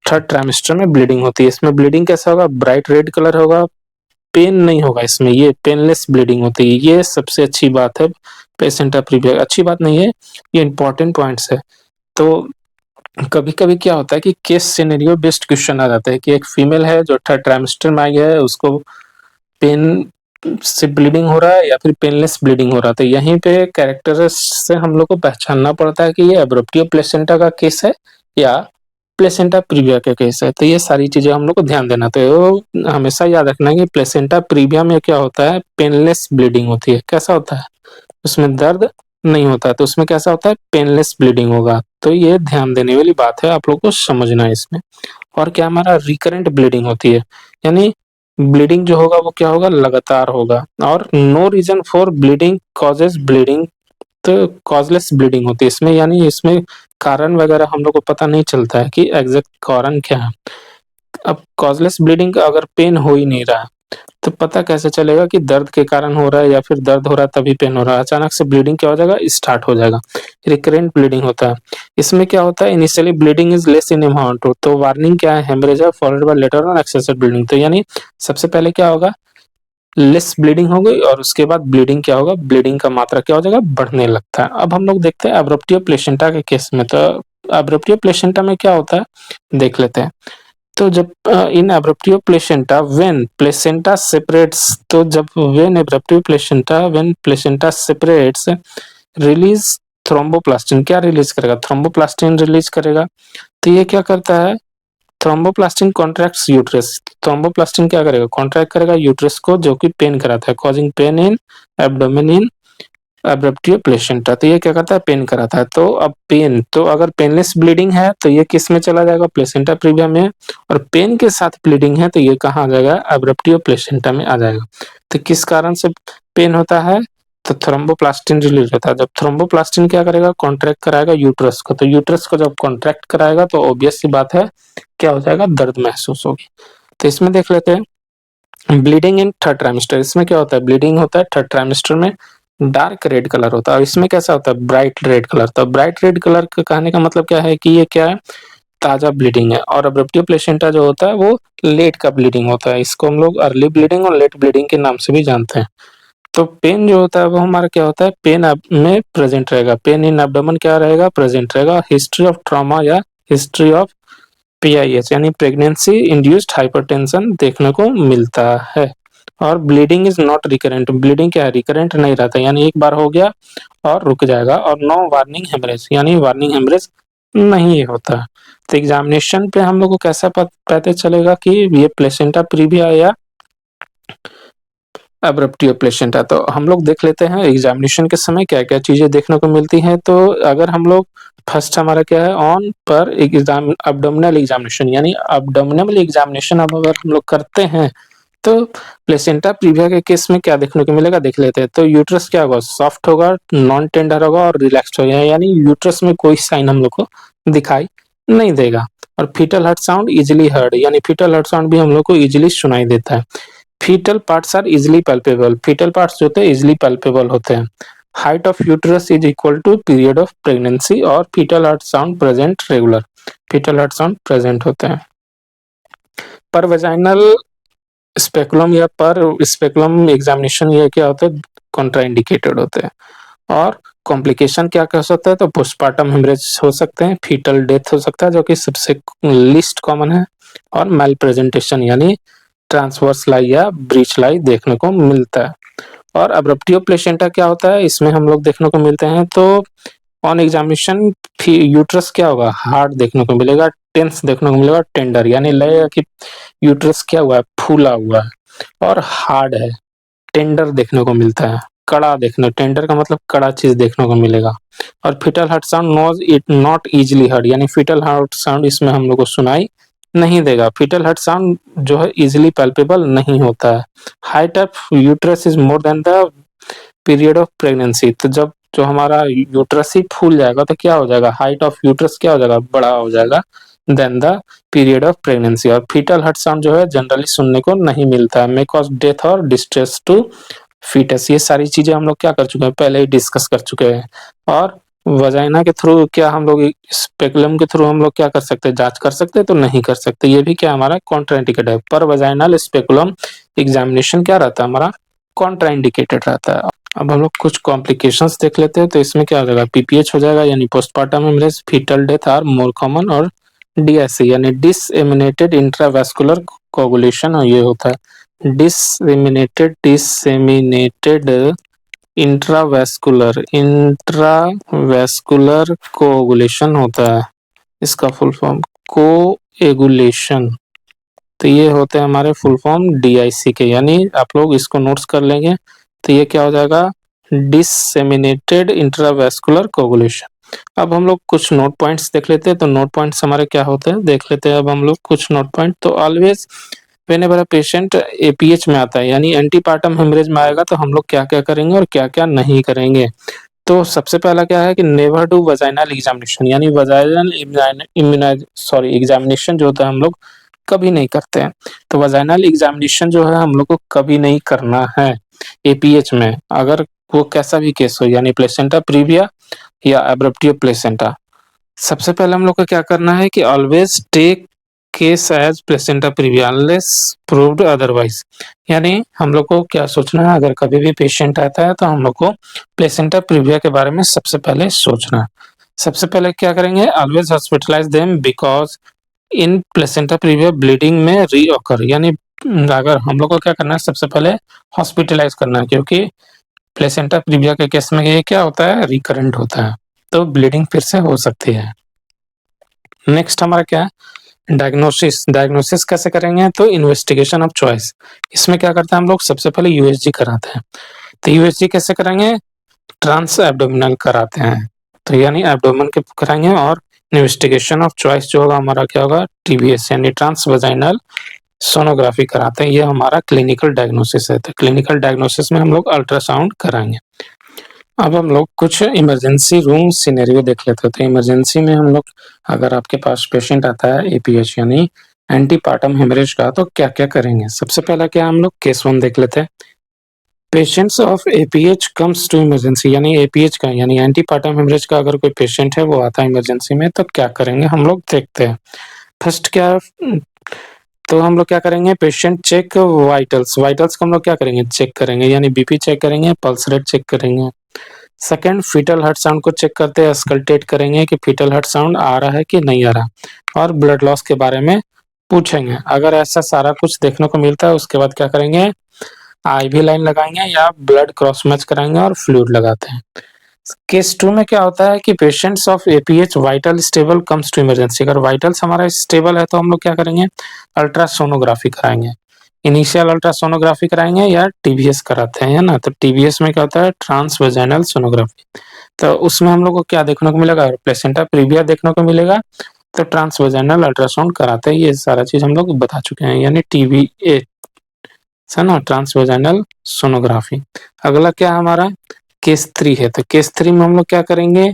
थर्ड ट्राइमेस्टर में ब्लीडिंग होती है। इसमें ब्लीडिंग कैसा होगा ब्राइट रेड कलर होगा, पेन नहीं होगा इसमें, ये पेनलेस ब्लीडिंग होती है। ये सबसे अच्छी बात है प्लेसेंटा प्रीविया, अच्छी बात नहीं है ये इंपॉर्टेंट पॉइंट्स है। तो कभी कभी क्या होता है कि केस सिनेरियो बेस्ड क्वेश्चन आ जाता है कि एक फीमेल है जो थर्ड ट्राइमेस्टर में आई है, उसको पेन से ब्लीडिंग हो रहा है या फिर पेनलेस ब्लीडिंग हो रहा है। तो यहीं पे कैरेक्टर से हम लोग को पहचानना पड़ता है कि ये एब्रेप्टिव प्लेसेंटा का केस है या प्लेसेंटा प्रीविया का केस है। तो ये सारी चीजें हम लोग को ध्यान देना। तो हमेशा याद रखना है कि प्लेसेंटा प्रीविया में क्या होता है पेनलेस ब्लीडिंग होती है। कैसा होता है उसमें दर्द नहीं होता, तो उसमें कैसा होता है पेनलेस ब्लीडिंग होगा। तो ये ध्यान देने वाली बात है, आप लोग को समझना है इसमें। और क्या हमारा रिकरेंट ब्लीडिंग होती है, यानी ब्लीडिंग जो होगा वो क्या होगा लगातार होगा। और no reason for bleeding causes bleeding, तो कॉजलेस ब्लीडिंग होती है इसमें, यानी इसमें कारण वगैरह हम लोग को पता नहीं चलता है कि एग्जैक्ट कारण क्या है। अब कॉजलेस ब्लीडिंग अगर पेन हो ही नहीं रहा तो पता कैसे चलेगा कि दर्द के कारण हो रहा है या फिर दर्द हो रहा है तभी पेन हो रहा है। अचानक से ब्लीडिंग क्या हो जाएगा स्टार्ट हो जाएगा, रिकरेंट ब्लीडिंग होता है। इसमें क्या होता है initially bleeding is less in amount, तो वार्निंग क्या है हेमरेज है followed by later on excessive bleeding. तो यानी सबसे पहले क्या होगा लेस ब्लीडिंग हो गई और उसके बाद ब्लीडिंग क्या होगा ब्लीडिंग का मात्रा क्या हो जाएगा बढ़ने लगता है। अब हम लोग देखते हैं एब्रेप्टिव प्लेसेंटा के केस में। तो एब्रेप्टिव प्लेसेंटा में क्या होता है देख लेते हैं। तो जब in abruptio placenta when placenta separates, तो जब when abruptio placenta when placenta separates release thromboplastin, क्या रिलीज करेगा थ्रोम्बोप्लास्टिन रिलीज करेगा। तो ये क्या करता है थ्रोम्बोप्लास्टिन कॉन्ट्रैक्ट्स यूट्रस। थ्रोम्बोप्लास्टिन क्या करेगा कॉन्ट्रैक्ट करेगा यूट्रस को, जो कि पेन कराता है causing pain in abdomen in abruptio placenta. तो ये क्या करता है पेन कराता है। तो अब पेन, तो अगर पेनलेस ब्लीडिंग है तो ये किस में चला जाएगा प्लेसेंटा प्रीविया में, और पेन के साथ ब्लीडिंग है तो ये कहाँ आ जाएगा एब्रेप्टिव प्लेसेंटा में आ जाएगा। तो किस कारण से पेन होता है तो थ्रोम्बोप्लास्टिन रिलीज होता है। जब थ्रोम्बोप्लास्टिन क्या करेगा, कॉन्ट्रैक्ट कराएगा यूट्रस को, तो यूट्रस को जब कॉन्ट्रैक्ट कराएगा तो ऑब्वियस सी बात है क्या हो जाएगा, दर्द महसूस होगी। तो इसमें देख लेते हैं ब्लीडिंग इन थर्ड ट्राइमेस्टर। इसमें क्या होता है, ब्लीडिंग होता है थर्ड ट्राइमेस्टर में, डार्क रेड कलर होता है। और इसमें कैसा होता है, ब्राइट रेड कलर। तो ब्राइट रेड कलर का कहने का मतलब क्या है कि ये क्या है, ताजा ब्लीडिंग है। और अब्रप्टिव प्लेसेंटा जो होता है वो लेट का ब्लीडिंग होता है। इसको हम लोग अर्ली ब्लीडिंग और लेट ब्लीडिंग के नाम से भी जानते हैं। तो पेन जो होता है वो हमारा क्या होता है, पेन में प्रेजेंट रहेगा, पेन इन एब्डोमेन क्या रहेगा, प्रेजेंट रहेगा। हिस्ट्री ऑफ ट्रॉमा या हिस्ट्री ऑफ पीआईएच यानी प्रेगनेंसी इंड्यूस्ड हाइपरटेंशन देखने को मिलता है। और bleeding is not recurrent, bleeding क्या है, रिकरेंट नहीं रहता, यानी एक बार हो गया और रुक जाएगा। और नो वार्निंग हेमरेज, यानी वार्निंग हेमरेज नहीं होता। तो एग्जामिनेशन पे हम लोग को कैसा पता चलेगा कि ये प्लेसेंटा प्रीविया या अब्रप्टिव प्लेसेंटा। तो हम लोग देख लेते हैं एग्जामिनेशन के समय क्या क्या चीजें देखने को मिलती हैं। तो अगर हम लोग फर्स्ट हमारा क्या है, ऑन पर एग्जाम अब्डोमिनल एग्जामिनेशन, यानी अब्डोमिनल एग्जामिनेशन अब अगर हम लोग करते हैं तो प्लेसेंटा प्रीविया के केस में क्या देखने को मिलेगा, देख लेते हैं। तो यूट्रस क्या होगा, सॉफ्ट होगा, नॉन टेंडर होगा और रिलैक्स्ड होगा, यानी यूट्रस में कोई साइन हम लोग को दिखाई नहीं देगा। और fetal heart sound easily heard, यानी फीटल हार्ट साउंड भी हम लोग को इजिली सुनाई देता है। Fetal parts are easily palpable, fetal parts जो होते हैं इजिली पल्पेबल होते हैं। Height of uterus is equal to period of pregnancy और fetal heart sound present regular, fetal heart sound present होते हैं। पर वेजाइनल स्पेकुलम या पर स्पेकुलम एग्जामिनेशन ये क्या होता है, कॉन्ट्राइंडिकेटेड होते हैं। और कॉम्प्लिकेशन क्या कह सकता है, तो पोस्टपार्टम हेमरेज हो सकते हैं, फीटल डेथ हो सकता है जो कि सबसे लिस्ट कॉमन है, और मेल प्रेजेंटेशन यानी ट्रांसवर्स लाई या ब्रीच लाई देखने को मिलता है। और अब्रप्टिव प्लेसेंटा क्या होता है, इसमें हम लोग देखने को मिलते हैं। तो ऑन एग्जामिनेशन यूट्रस क्या होगा, हार्ड देखने को मिलेगा, टेंस देखने को मिलेगा, टेंडर यानी लगेगा कि यूट्रस क्या हुआ है, फूला हुआ है और हार्ड है, टेंडर देखने को मिलता है, कड़ा देखने, टेंडर का मतलब कड़ा चीज देखने को मिलेगा। और fetal heart sound knows it not easily heard, यानी फीटल हार्ट साउंड इसमें हम लोग को सुनाई नहीं देगा। फीटल हार्ट साउंड जो है इजिली पल्पेबल नहीं होता है। Height of uterus is more than the period of pregnancy, तो जब जो हमारा यूट्रस ही फूल जाएगा तो क्या हो जाएगा, हाइट ऑफ यूट्रस क्या हो जाएगा, बड़ा हो जाएगा then the period of pregnancy. और फीटल हार्ट साउंड जो है जनरली सुनने को नहीं मिलता है, मे कॉज डेथ और डिस्ट्रेस टू फीटस। ये सारी चीजें हम लोग क्या कर चुके हैं, पहले ही डिस्कस कर चुके हैं। और वजाइना के थ्रू क्या हम लोग स्पेकुलम के थ्रू हम लोग क्या कर सकते हैं, जांच कर सकते हैं, तो नहीं कर सकते, ये भी क्या हमारा कॉन्ट्राइंडिकेटेड है। पर वजाइनल स्पेकुलम एग्जामिनेशन क्या रहता है, हमारा कॉन्ट्राइंडिकेटेड रहता है। अब हम लोग कुछ कॉम्प्लिकेशंस देख लेते हैं। तो इसमें क्या हो जाएगा, पीपीएच हो जाएगा यानी postpartum haemorrhage, fetal death are more common, और डीएससी यानी डिसएमिनेटेड इंट्रावैस्कुलर कोगुलेशन, और ये होता है डिसएमिनेटेड इंट्रावैस्कुलर कोगुलेशन होता है, इसका फुल फॉर्म कोएगुलेशन। तो ये होते हैं हमारे फुल फॉर्म डीआईसी के, यानी आप लोग इसको नोट्स कर लेंगे। तो ये क्या हो जाएगा, डिसएमिनेटेड इंट्रावैस्कुलर कोगुलेशन। अब हम लोग कुछ नोट पॉइंट्स देख लेते हैं। तो नोट पॉइंट्स हमारे क्या होते हैं, देख लेते हैं अब हम लोग कुछ नोट पॉइंट। तो always whenever a patient APH में आता है यानी एंटीपार्टम हेमरेज में आएगा तो हम लोग क्या क्या करेंगे और क्या क्या नहीं करेंगे। तो सबसे पहला क्या है कि नेवर डू वजाइनल एग्जामिनेशन, यानी वजाइनल एग्जामिनेशन जो होता है हम लोग कभी नहीं करते हैं। तो वजाइनल एग्जामिनेशन जो है हम लोग को कभी नहीं करना है एपीएच में, अगर वो कैसा भी केस हो, यानी प्लेसेंटा प्रीविया या एब्रप्टिव प्लेसेंटा। सबसे पहले हम लोग को क्या करना है कि always take case as placenta praevia unless proved otherwise, यानी हम लोग को क्या सोचना है, अगर कभी भी पेशेंट आता है तो हम लोग को प्लेसेंटा प्रीविया के बारे में सबसे पहले सोचना है। सबसे पहले क्या करेंगे, always hospitalise them because in placenta praevia bleeding में रीऑकर, यानी अगर हम लोग को क्या करना है, सबसे पहले हॉस्पिटलाइज करना है, क्योंकि प्लेसेंटा प्रीविया के केस में ये क्या होता है, रिकरेंट होता है, तो ब्लीडिंग फिर से हो सकती है। नेक्स्ट हमारा क्या है, डायग्नोसिस। डायग्नोसिस कैसे करेंगे, तो इन्वेस्टिगेशन ऑफ चॉइस। इसमें क्या करते हैं हम लोग, सबसे पहले यूएसजी कराते हैं। तो यूएसजी कैसे करेंगे, ट्रांस एब्डोमिनल कराते हैं, तो यानी एब्डोमेन के कराएंगे। और इन्वेस्टिगेशन ऑफ चॉइस जो होगा हमारा क्या होगा, टीवीएस यानी ट्रांस वेजाइनल सोनोग्राफी कराते हैं, ये हमारा क्लिनिकल डायग्नोसिस है। तो क्लिनिकल डायग्नोसिस में हम लोग अल्ट्रासाउंड कराएंगे। अब हम लोग कुछ इमरजेंसी रूम सिनेरियो देख लेते हैं। तो इमरजेंसी में हम लोग, अगर आपके पास पेशेंट आता है एपीएच यानी एंटीपार्टम हेमरेज का, तो क्या-क्या करेंगे? सबसे पहला क्या हम लोग केस 1 देख लेते हैं। Patients of APH comes to emergency, यानी एपीएच का यानी एंटीपार्टम हेमरेज का अगर कोई पेशेंट है वो आता है इमरजेंसी में, तो क्या करेंगे हम लोग देखते हैं। फर्स्ट क्या, तो हम लोग क्या करेंगे, पेशेंट चेक वाइटल्स। वाइटल्स को हम लोग क्या करेंगे, चेक करेंगे, यानी बीपी चेक करेंगे, पल्स रेट चेक करेंगे। सेकंड, फीटल हार्ट साउंड को चेक करते हैं, स्कल्टेट करेंगे कि फीटल हार्ट साउंड आ रहा है कि नहीं आ रहा, और ब्लड लॉस के बारे में पूछेंगे। अगर ऐसा सारा कुछ देखने को मिलता है, उसके बाद क्या करेंगे, आईवी लाइन लगाएंगे या ब्लड क्रॉस मैच कराएंगे और फ्लूइड लगाते हैं। केस 2 में क्या होता है कि patients of APH vital stable comes to emergency. अगर वाइटल्स हमारा स्टेबल है तो हम लोग क्या करेंगे, अल्ट्रासोनोग्राफी कराएंगे। इनिशियल अल्ट्रासोनोग्राफी कराएंगे या टीवीएस कराते हैं, है ना। तो टीवीएस में क्या होता है, ट्रांसवेजाइनल सोनोग्राफी। तो उसमें हम लोग को क्या देखने को मिलेगा, प्लेसेंटा प्रीविया देखने को मिलेगा। तो ट्रांसवेजाइनल अल्ट्रासाउंड कराते हैं, ये सारा चीज हम लोग बता चुके हैं, यानी टीवीए है ना, ट्रांसवेजाइनल सोनोग्राफी। अगला क्या हमारा केस 3 है। तो केस 3 में हम लोग क्या करेंगे,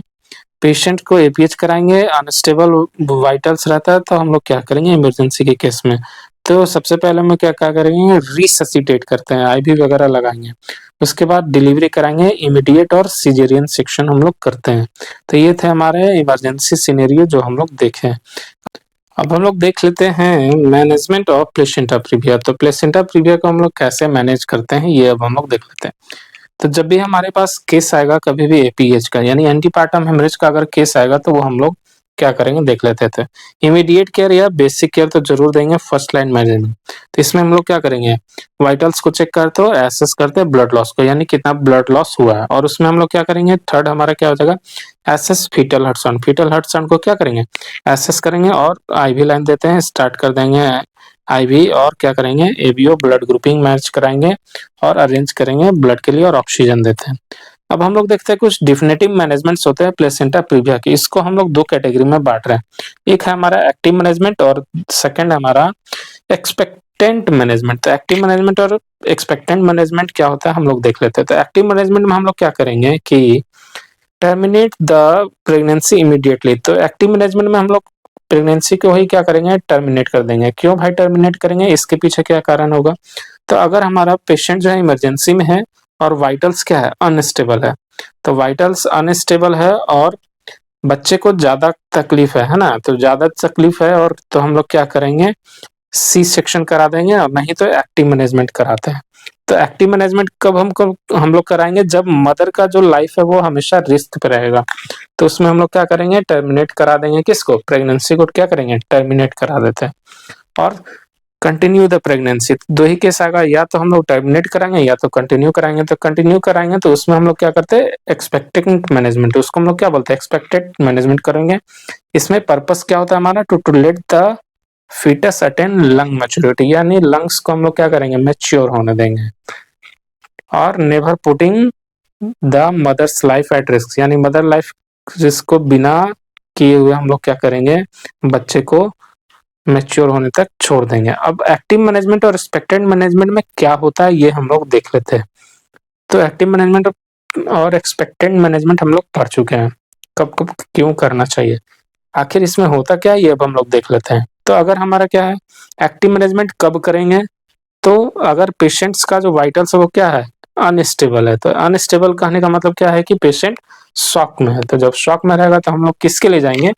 पेशेंट को एपीएच कराएंगे, अनस्टेबल वाइटल्स रहता है, तो हम लोग क्या करेंगे इमरजेंसी के केस में, तो सबसे पहले हम क्या क्या करेंगे, रिससिटेट करते हैं, आईवी वगैरह लगाएंगे। उसके बाद डिलीवरी कराएंगे, इमीडिएट और सिजेरियन सेक्शन हम लोग करते हैं। तो ये थे हमारे इमरजेंसी सिनेरियो जो हम लोग देखे। अब हम लोग देख लेते हैं मैनेजमेंट ऑफ प्लेसेंटा प्रीविया। तो प्लेसेंटा प्रीविया को हम लोग कैसे मैनेज करते हैं, ये अब हम लोग देख लेते हैं। तो जब भी हमारे पास केस आएगा कभी भी एपीएच का यानी एंटीपार्टम हेमरेज का अगर केस आएगा, तो वो हम लोग क्या करेंगे देख लेते थे। इमीडिएट केयर या बेसिक केयर तो जरूर देंगे, फर्स्ट लाइन मैनेजमेंट। तो इसमें हम लोग क्या करेंगे, वाइटल्स को चेक करते हो, एसेस करते हैं ब्लड लॉस को, यानी कितना ब्लड लॉस हुआ है, और उसमें हम लोग क्या करेंगे, थर्ड हमारा क्या हो जाएगा, assess fetal heart sound. Fetal heart sound को क्या करेंगे, एसेस करेंगे और आईवी लाइन देते हैं, स्टार्ट कर देंगे आईवी, और क्या करेंगे, एबीओ ब्लड ग्रुपिंग मैच कराएंगे और अरेंज करेंगे ब्लड के लिए और ऑक्सीजन देते हैं। अब हम लोग देखते हैं कुछ डिफिनेटिव मैनेजमेंट्स होते हैं प्लेसेंटा प्रीविया के। इसको हम लोग दो कैटेगरी में बांट रहे हैं, एक है हमारा एक्टिव मैनेजमेंट और सेकंड है हमारा एक्सपेक्टेंट मैनेजमेंट। तो एक्टिव मैनेजमेंट और एक्सपेक्टेंट मैनेजमेंट क्या होता है हम लोग देख लेते हैं। तो एक्टिव मैनेजमेंट में हम लोग क्या करेंगे कि टर्मिनेट द प्रेगनेंसी इमीडिएटली। तो एक्टिव मैनेजमेंट में हम लोग प्रेगनेंसी को ही क्या करेंगे, टर्मिनेट कर देंगे। क्यों भाई टर्मिनेट करेंगे, इसके पीछे क्या कारण होगा, तो अगर हमारा पेशेंट जो है इमरजेंसी में है और वाइटल्स क्या है, अनस्टेबल है, तो वाइटल्स अनस्टेबल है और बच्चे को ज्यादा तकलीफ है ना, तो ज्यादा तकलीफ है, और तो हम लोग क्या करेंगे, सी सेक्शन करा देंगे, और नहीं तो एक्टिव मैनेजमेंट कराते हैं। तो एक्टिव मैनेजमेंट कब हम लोग कराएंगे, जब मदर का जो लाइफ है वो हमेशा रिस्क पे रहेगा। तो उसमें हम लोग क्या करेंगे, टर्मिनेट करा देंगे, किसको, प्रेगनेंसी को क्या करेंगे, टर्मिनेट करा देते हैं। और कंटिन्यू द प्रेगनेंसी, दो ही केस आएगा, या तो हम लोग टर्मिनेट कराएंगे या तो कंटिन्यू कराएंगे। तो कंटिन्यू कराएंगे तो उसमें हम लोग क्या करते हैं, एक्सपेक्टेंट मैनेजमेंट, उसको हम लोग क्या बोलते हैं, एक्सपेक्टेड मैनेजमेंट करेंगे। इसमें पर्पस क्या होता है हमारा, to let the fetus attain lung maturity, यानी लंग्स को हम लोग क्या करेंगे, मैच्योर होने देंगे। और never putting the mother's life at risk, यानी मदर लाइफ रिस्क को बिना किए हुए हम लोग क्या करेंगे, बच्चे को मैच्योर होने तक छोड़ देंगे। अब एक्टिव मैनेजमेंट और एक्सपेक्टेड मैनेजमेंट में क्या होता है ये हम लोग देख लेते हैं। तो एक्टिव मैनेजमेंट और एक्सपेक्टेड मैनेजमेंट हम लोग पढ़ चुके हैं, कब कब क्यों करना चाहिए, आखिर इसमें होता क्या है ये अब हम लोग देख लेते हैं। तो अगर हमारा क्या है, एक्टिव मैनेजमेंट कब करेंगे, तो अगर पेशेंट्स का जो वाइटल्स है वो क्या है, अनस्टेबल है। तो अनस्टेबल कहने का मतलब क्या है कि पेशेंट शॉक में है, तो जब शॉक में रहेगा तो हम लोग किसके लिए जाएंगे,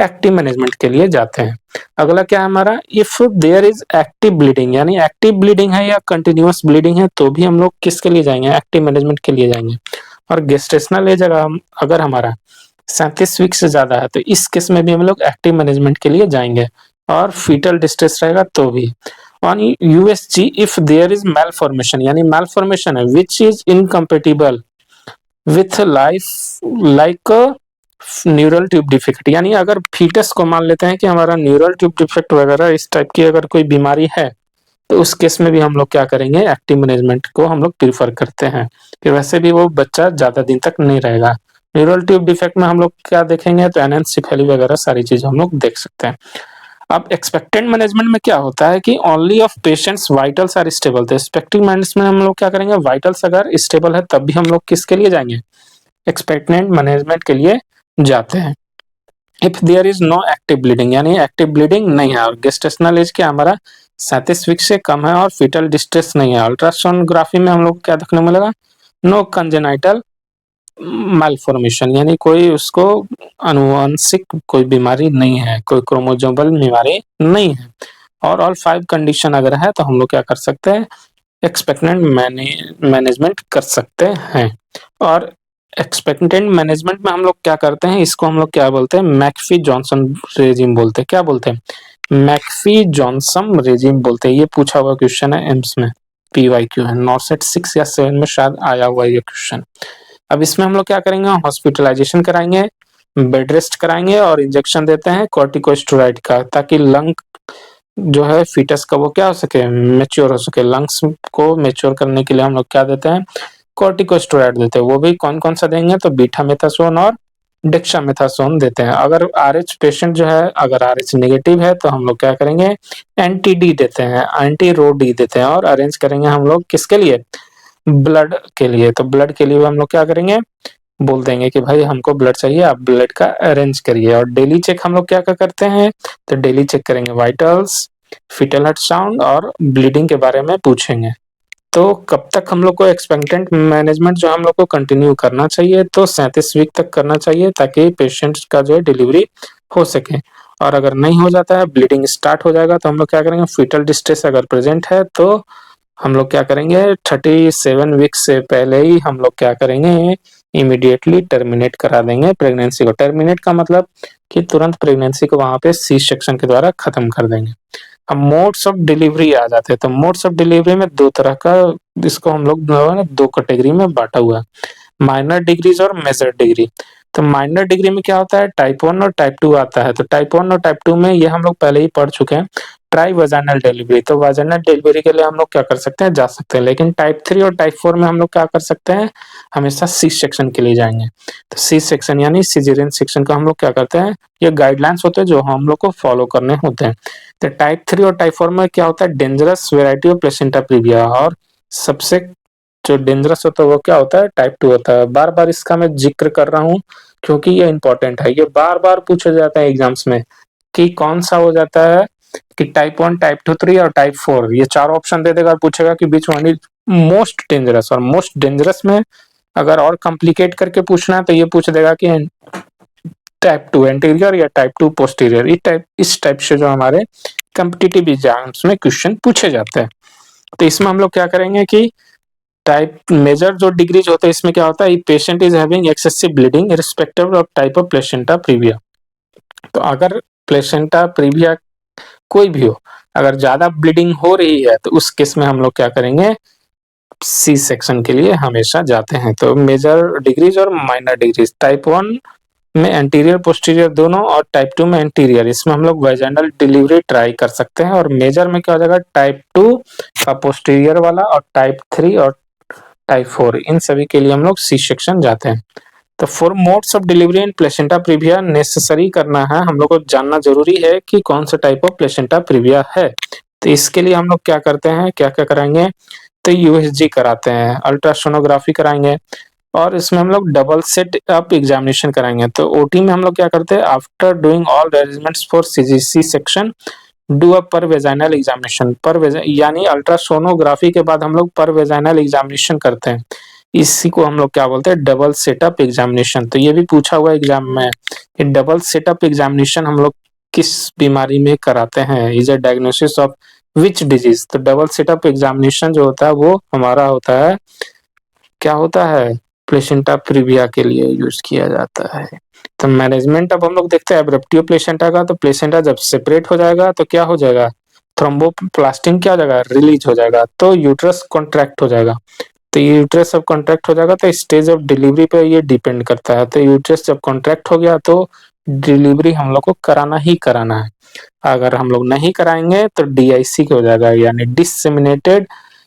एक्टिव मैनेजमेंट के लिए जाते हैं। अगला क्या है हमारा, if there is active bleeding, यानी एक्टिव ब्लीडिंग है या कंटिन्यूअस ब्लीडिंग है, तो भी हम लोग किसके लिए जाएंगे, एक्टिव मैनेजमेंट के लिए जाएंगे। और गेस्टेशनल एज अगर हमारा 37 वीक से ज्यादा है, तो इस केस में भी हम लोग एक्टिव मैनेजमेंट के लिए जाएंगे। और फीटल डिस्ट्रेस रहेगा तो भी। On USG if there is malformation, यानी malformation है which is incompatible with life like neural tube defect, यानी अगर फीटस को मान लेते हैं कि हमारा न्यूरल ट्यूब डिफेक्ट वगैरह इस टाइप की अगर कोई बीमारी है, तो उस केस में भी हम लोग क्या करेंगे, एक्टिव मैनेजमेंट को हम लोग प्रीफर करते हैं कि वैसे भी वो बच्चा ज्यादा दिन तक नहीं रहेगा। न्यूरल ट्यूब डिफेक्ट में हम लोग क्या देखेंगे, तो एनेंसेफेली वगैरह सारी चीजें हम लोग देख सकते हैं। अब एक्सपेक्टेड मैनेजमेंट में क्या होता है कि only of patients vitals are stable. तो एक्सपेक्टिव मैनेजमेंट में हम लोग क्या करेंगे, वाइटल्स अगर स्टेबल है तब भी हम लोग किसके लिए जाएंगे, एक्सपेक्टेंट मैनेजमेंट के लिए जाते हैं। If there is no active bleeding, यानी एक्टिव ब्लीडिंग नहीं है और गेस्टेशनल एज क्या हमारा 37 वीक से कम है और फीटल डिस्ट्रेस नहीं है। अल्ट्रासोनोग्राफी में हम लोग क्या देखने को मिलेगा, नो कंजेनाइटल मालफॉर्मेशन, यानी कोई उसको आनुवंशिक कोई बीमारी नहीं है, कोई क्रोमोसोमल बीमारी नहीं है। और ऑल 5 कंडीशन अगर है तो हम लोग क्या कर सकते हैं, एक्सपेक्टेंट मैनेजमेंट कर सकते हैं। और एक्सपेक्टेंट मैनेजमेंट में हम लोग क्या करते हैं, इसको हम लोग क्या बोलते हैं, मैकफी जॉनसन रेजिम बोलते हैं। क्या बोलते हैं, मैकफी जॉनसन रेजिम बोलते हैं। ये पूछा हुआ क्वेश्चन है एम्स में, PYQ है, नॉर्सेट 6 या 7 में शायद आया हुआ ये क्वेश्चन। अब इसमें हम लोग क्या करेंगे, हॉस्पिटलाइजेशन कराएंगे, बेड रेस्ट कराएंगे और इंजेक्शन देते हैं कॉर्टिकोस्टेरॉइड का, ताकि लंग जो है फीटस का वो क्या हो सके, मैच्योर हो सके। लंग्स को मैच्योर करने के लिए हम लोग क्या देते हैं, कॉर्टिकोस्टेरॉइड देते हैं। वो भी कौन कौन सा देंगे, तो बीटामेथासोन और डेक्सामेथासोन देते हैं। अगर RH पेशेंट जो है, अगर RH नेगेटिव है तो हम लोग क्या करेंगे, एंटी डी देते हैं, एंटी रो डी देते हैं। और अरेंज करेंगे हम लोग किसके लिए, ब्लड के लिए। तो ब्लड के लिए हम लोग क्या करेंगे, बोल देंगे कि भाई हमको ब्लड चाहिए, आप ब्लड का अरेंज करिए। और डेली चेक हम लोग क्या क्या करते हैं, तो डेली चेक करेंगे वाइटल्स, फीटल हार्ट साउंड और ब्लीडिंग के बारे में पूछेंगे। तो कब तक हम लोग को एक्सपेक्टेंट मैनेजमेंट जो हम लोग को कंटिन्यू करना चाहिए, तो 37 वीक तक करना चाहिए, ताकि पेशेंट्स का जो है डिलीवरी हो सके। और अगर नहीं हो जाता है, ब्लीडिंग स्टार्ट हो जाएगा, तो हम लोग क्या करेंगे, फीटल डिस्ट्रेस अगर प्रेजेंट है तो हम लोग क्या करेंगे, 37 वीक से पहले ही हम लोग क्या करेंगे, इमीडिएटली टर्मिनेट करा देंगे प्रेगनेंसी को। टर्मिनेट का मतलब कि तुरंत प्रेगनेंसी को वहां पे सी सेक्शन के द्वारा खत्म कर देंगे। अब मोड्स ऑफ डिलीवरी आ जाते हैं, तो मोड्स ऑफ डिलीवरी में दो तरह का, इसको हम लोग दो कैटेगरी में बांटा हुआ है, माइनर डिग्रीज और मेजर डिग्री। तो माइनर डिग्री में क्या होता है, टाइप 1 और टाइप 2 आता है। तो टाइप 1 और टाइप 2 में ये हम लोग पहले ही पढ़ चुके हैं, ट्राई वजाइनल डिलीवरी। तो वजाइनल डिलीवरी के लिए हम लोग क्या कर सकते हैं, जा सकते हैं। लेकिन टाइप 3 और टाइप 4 में हम लोग क्या कर सकते हैं, हमेशा सी सेक्शन के लिए जाएंगे। तो सी सेक्शन यानी सिजेरियन सेक्शन का हम लोग क्या करते हैं, ये गाइडलाइंस होते हैं जो हम लोग को फॉलो करने होते हैं। तो टाइप 3 और टाइप 4 में क्या होता है, dangerous variety of placenta praevia. और सबसे जो डेंजरस होता है वो क्या होता है, टाइप 2 होता है। बार बार इसका मैं जिक्र कर रहा हूँ क्योंकि ये इंपॉर्टेंट है, ये बार बार पूछा जाता है एग्जाम्स में कि कौन सा हो जाता है, कि टाइप 1, टाइप 2, 3 और टाइप 4, ये चार ऑप्शन दे देगा और पूछेगा कि बीच वन इज मोस्ट डेंजरस। और मोस्ट डेंजरस में अगर और कॉम्प्लिकेट करके पूछना है तो ये पूछ देगा कि टाइप 2 एंटीरियर या टाइप 2 पोस्टीरियर। इस टाइप से जो हमारे कॉम्पिटिटिव एग्जाम्स में क्वेश्चन पूछे जाते हैं। तो इसमें हम लोग क्या करेंगे कि टाइप मेजर जो डिग्रीज होते हैं, इसमें क्या होता है, patient is having excessive bleeding irrespective of type of placenta praevia. तो अगर प्लेसेंटा प्रीविया कोई भी हो, अगर ज्यादा ब्लीडिंग हो रही है तो उस केस में हम लोग क्या करेंगे, सी सेक्शन के लिए हमेशा जाते हैं। तो मेजर डिग्रीज और माइनर डिग्रीज, टाइप 1 में एंटीरियर पोस्टीरियर दोनों और टाइप 2 में एंटीरियर, इसमें हम लोग वेजाइनल डिलीवरी ट्राई कर सकते हैं। और मेजर में क्या हो जाएगा, टाइप 2 का पोस्टीरियर वाला और टाइप 3 और टाइप 4, इन सभी के लिए हम लोग सी सेक्शन जाते हैं। तो for modes of delivery in placenta previa necessary करना है, हम लोग को जानना जरूरी है कि कौन सा टाइप ऑफ प्लेसेंटा प्रीविया है। तो इसके लिए हम लोग क्या करते हैं, क्या क्या कराएंगे, तो USG कराते हैं, अल्ट्रासोनोग्राफी कराएंगे और इसमें हम लोग डबल सेट अप एग्जामिनेशन कराएंगे। तो OT में हम लोग क्या करते हैं, after doing all arrangements for C section do a per vaginal examination. यानी अल्ट्रासोनोग्राफी के बाद हम लोग पर वेजाइनल एग्जामिनेशन करते हैं, इसी को हम लोग क्या बोलते हैं, डबल सेटअप एग्जामिनेशन। तो ये भी पूछा हुआ एग्जाम में, ये डबल सेटअप एग्जामिनेशन हम लोग किस बीमारी में कराते हैं, is a diagnosis of which disease. तो डबल सेटअप एग्जामिनेशन जो होता है वो हमारा होता है, क्या होता है, प्लेसेंटा प्रीविया के लिए यूज किया जाता है। तो मैनेजमेंट अब हम लोग देखते हैं एब्रप्टियो प्लेसेंटा का। तो प्लेसेंटा जब सेपरेट हो जाएगा तो क्या हो जाएगा, थ्रोम्बोप्लास्टिन क्या हो जाएगा, रिलीज हो जाएगा, तो यूट्रस कॉन्ट्रैक्ट हो जाएगा। तो यूट्रस जब कॉन्ट्रैक्ट हो जाएगा तो स्टेज ऑफ डिलीवरी पे ये डिपेंड करता है। तो यूट्रस जब कॉन्ट्रैक्ट हो गया तो डिलीवरी हम लोग को कराना ही कराना है। अगर हम लोग नहीं कराएंगे तो DIC हो जाएगा, यानी डिसेमिनेटेड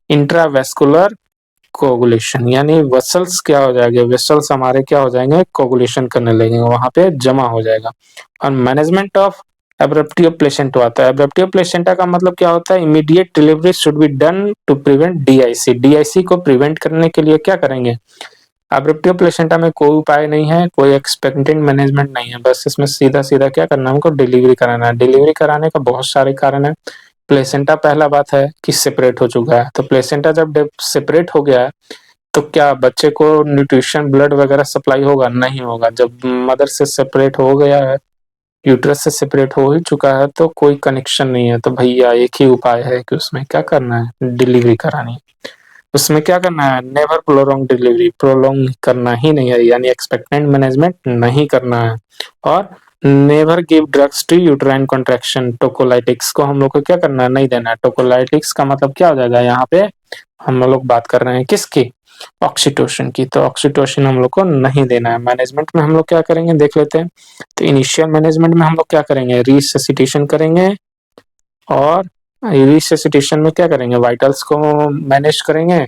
इंट्रावेस्कुलर कोगुलेशन, यानी वेसल्स क्या हो जाएंगे, वेसल्स हमारे क्या हो जाएंगे, कोगुलेशन करने लगेंगे, वहां पे जमा हो जाएगा। और मैनेजमेंट ऑफ एब्रप्टियो प्लेसेंटा आता है। एब्रप्टियो प्लेसेंटा का मतलब क्या होता है, immediate delivery should be done to prevent DIC। DIC को प्रिवेंट करने के लिए क्या करेंगे, अब्रप्टिव प्लेसेंटा में कोई उपाय नहीं है, कोई एक्सपेक्टेंट मैनेजमेंट नहीं है, बस इसमें सीधा-सीधा क्या करना है हमको, डिलीवरी कराना है। डिलीवरी कराने का बहुत सारे कारण है। प्लेसेंटा पहला बात है कि सेपरेट हो चुका है, तो प्लेसेंटा जब सेपरेट हो गया है, तो क्या बच्चे को न्यूट्रिशन ब्लड वगैरह सप्लाई होगा? नहीं होगा। जब मदर से सेपरेट हो गया है, यूट्रस से सेपरेट हो ही चुका है, तो कोई कनेक्शन नहीं है। तो भैया एक ही उपाय है कि उसमें क्या करना है, डिलीवरी करानी है। उसमें क्या करना है, नेवर प्रोलॉन्ग डिलीवरी, प्रोलॉन्ग करना ही नहीं है, यानी एक्सपेक्टेंट मैनेजमेंट नहीं करना है। और never give drugs to uterine contraction, tocolytics को हम लोग को क्या करना है, नहीं देना है। टोकोलाइटिक्स का मतलब क्या हो जाएगा, यहाँ पे हम लोग बात कर रहे हैं किसकी, ऑक्सीटोसिन की। तो ऑक्सीटोसिन हम लोग को नहीं देना है। मैनेजमेंट में हम लोग क्या करेंगे देख लेते हैं। तो इनिशियल मैनेजमेंट में हम लोग क्या करेंगे, रिससिटेशन करेंगे, और रिससिटेशन में क्या करेंगे, वाइटल्स को मैनेज करेंगे,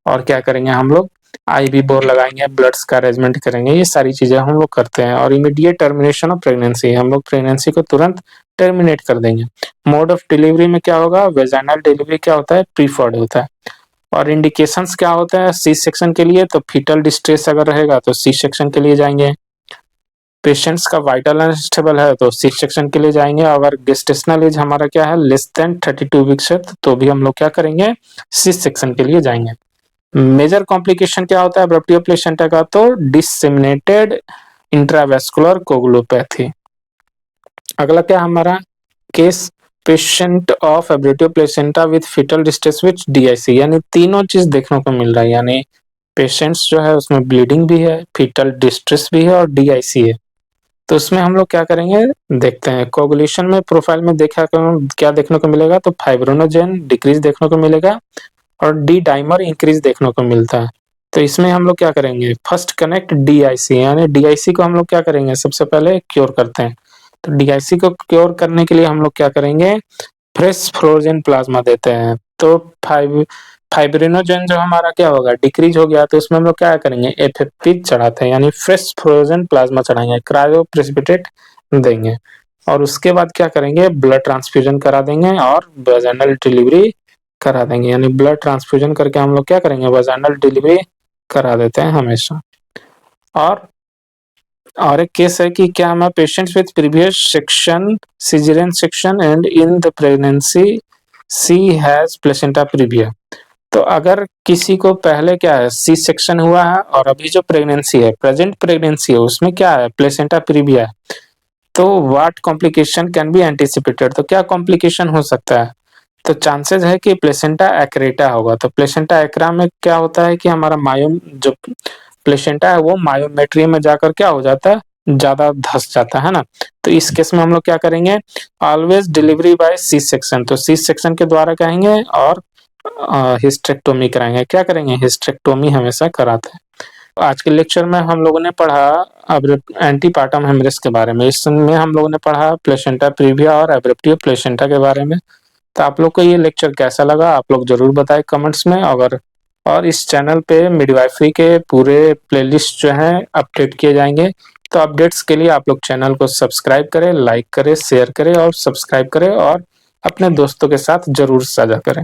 और क्या करेंगे हम लोग, आईवी बोर लगाएंगे, ब्लड्स का अरेंजमेंट करेंगे। ये सारी चीजें हम लोग करते हैं। और इमीडिएट टर्मिनेशन ऑफ प्रेगनेंसी, हम लोग प्रेगनेंसी को तुरंत टर्मिनेट कर देंगे। मोड ऑफ डिलीवरी में क्या होगा, वेजाइनल डिलीवरी क्या होता है, प्रीफर्ड होता है। और इंडिकेशंस क्या होता है सी सेक्शन के लिए, तो फीटल डिस्ट्रेस अगर रहेगा तो सी सेक्शन के लिए जाएंगे। पेशेंट्स का वाइटल अनस्टेबल है तो सी सेक्शन के लिए जाएंगे। अगर गेस्टेशनल एज हमारा क्या है, लेस देन 32 वीक्स है, तो भी हम लोग क्या करेंगे, सी सेक्शन के लिए जाएंगे। मेजर कॉम्प्लिकेशन क्या होता है अब्रप्टिव प्लेसेंटा का, तो डिसेमिनेटेड इंट्रावेस्कुलर कोगुलोपैथी। अगला क्या हमारा case, patient of abruptio placenta with fetal distress with DIC, यानी तीनों चीज देखने को मिल रहा है। यानी पेशेंट्स जो है उसमें ब्लीडिंग भी है, फीटल डिस्ट्रेस भी है, और डीआईसी है। तो उसमें हम लोग क्या करेंगे, देखते हैं। कोगुलेशन में प्रोफाइल में देखा क्या देखने को मिलेगा, तो फाइब्रोनोजेन डिक्रीज देखने को मिलेगा, और डी डाइमर इंक्रीज देखने को मिलता है। तो इसमें हम लोग क्या करेंगे, फर्स्ट कनेक्ट डीआईसी, यानी डीआईसी को हम लोग क्या करेंगे, सबसे पहले क्योर करते हैं। तो डीआईसी को क्योर करने के लिए हम लोग क्या करेंगे, फ्रेश फ्रोजन प्लाज्मा देते हैं। तो फाइब्रिनोजेन जो हमारा क्या होगा, डिक्रीज हो गया, तो उसमें हम लोग क्या करेंगे, एफएफपी चढ़ाते हैं, यानी फ्रेश फ्रोजन प्लाज्मा चढ़ाएंगे, क्रायो प्रेसिपिटेट देंगे। और उसके बाद क्या करेंगे, ब्लड ट्रांसफ्यूजन करा देंगे, और वेजाइनल डिलीवरी करा देंगे। यानी ब्लड ट्रांसफ्यूजन करके हम लोग क्या करेंगे, वेजाइनल डिलीवरी करा देते हैं हमेशा। और एक केस है कि क्या हमारे patients with previous section, caesarean section, and in the pregnancy she has placenta praevia. तो अगर किसी को पहले क्या है, सी सेक्शन हुआ है, और अभी जो प्रेगनेंसी है, प्रेजेंट प्रेगनेंसी है, उसमें क्या है, प्लेसेंटा प्रीविया है, तो what complication can be anticipated, तो क्या कॉम्प्लिकेशन हो सकता है। तो चांसेस है कि प्लेसेंटा एक्रेटा होगा। तो प्लेसेंटा एक्रा में क्या होता है कि हमारा मायो जो प्लेसेंटा है वो मायोमेट्री में जाकर क्या हो जाता है, ज्यादा धस जाता है ना। तो इस केस में हम लोग क्या करेंगे, always delivery by C section, तो सी सेक्शन के द्वारा कहेंगे, और हिस्टेक्टोमी कराएंगे। क्या करेंगे, हिस्टेक्टोमी हमेशा कराते हैं। आज के लेक्चर में हम लोगों ने पढ़ा अब एंटीपार्टम हेमरेज के बारे में। इसमें हम लोगों ने पढ़ा प्लेसेंटा प्रीविया और एब्रप्टिव प्लेसेंटा के बारे में। तो आप लोग को ये लेक्चर कैसा लगा, आप लोग जरूर बताएं कमेंट्स में। अगर और इस चैनल पे मिडवाइफरी के पूरे प्लेलिस्ट जो हैं अपडेट किए जाएंगे। तो अपडेट्स के लिए आप लोग चैनल को सब्सक्राइब करें, लाइक करें, शेयर करें, और सब्सक्राइब करें, और अपने दोस्तों के साथ जरूर साझा करें।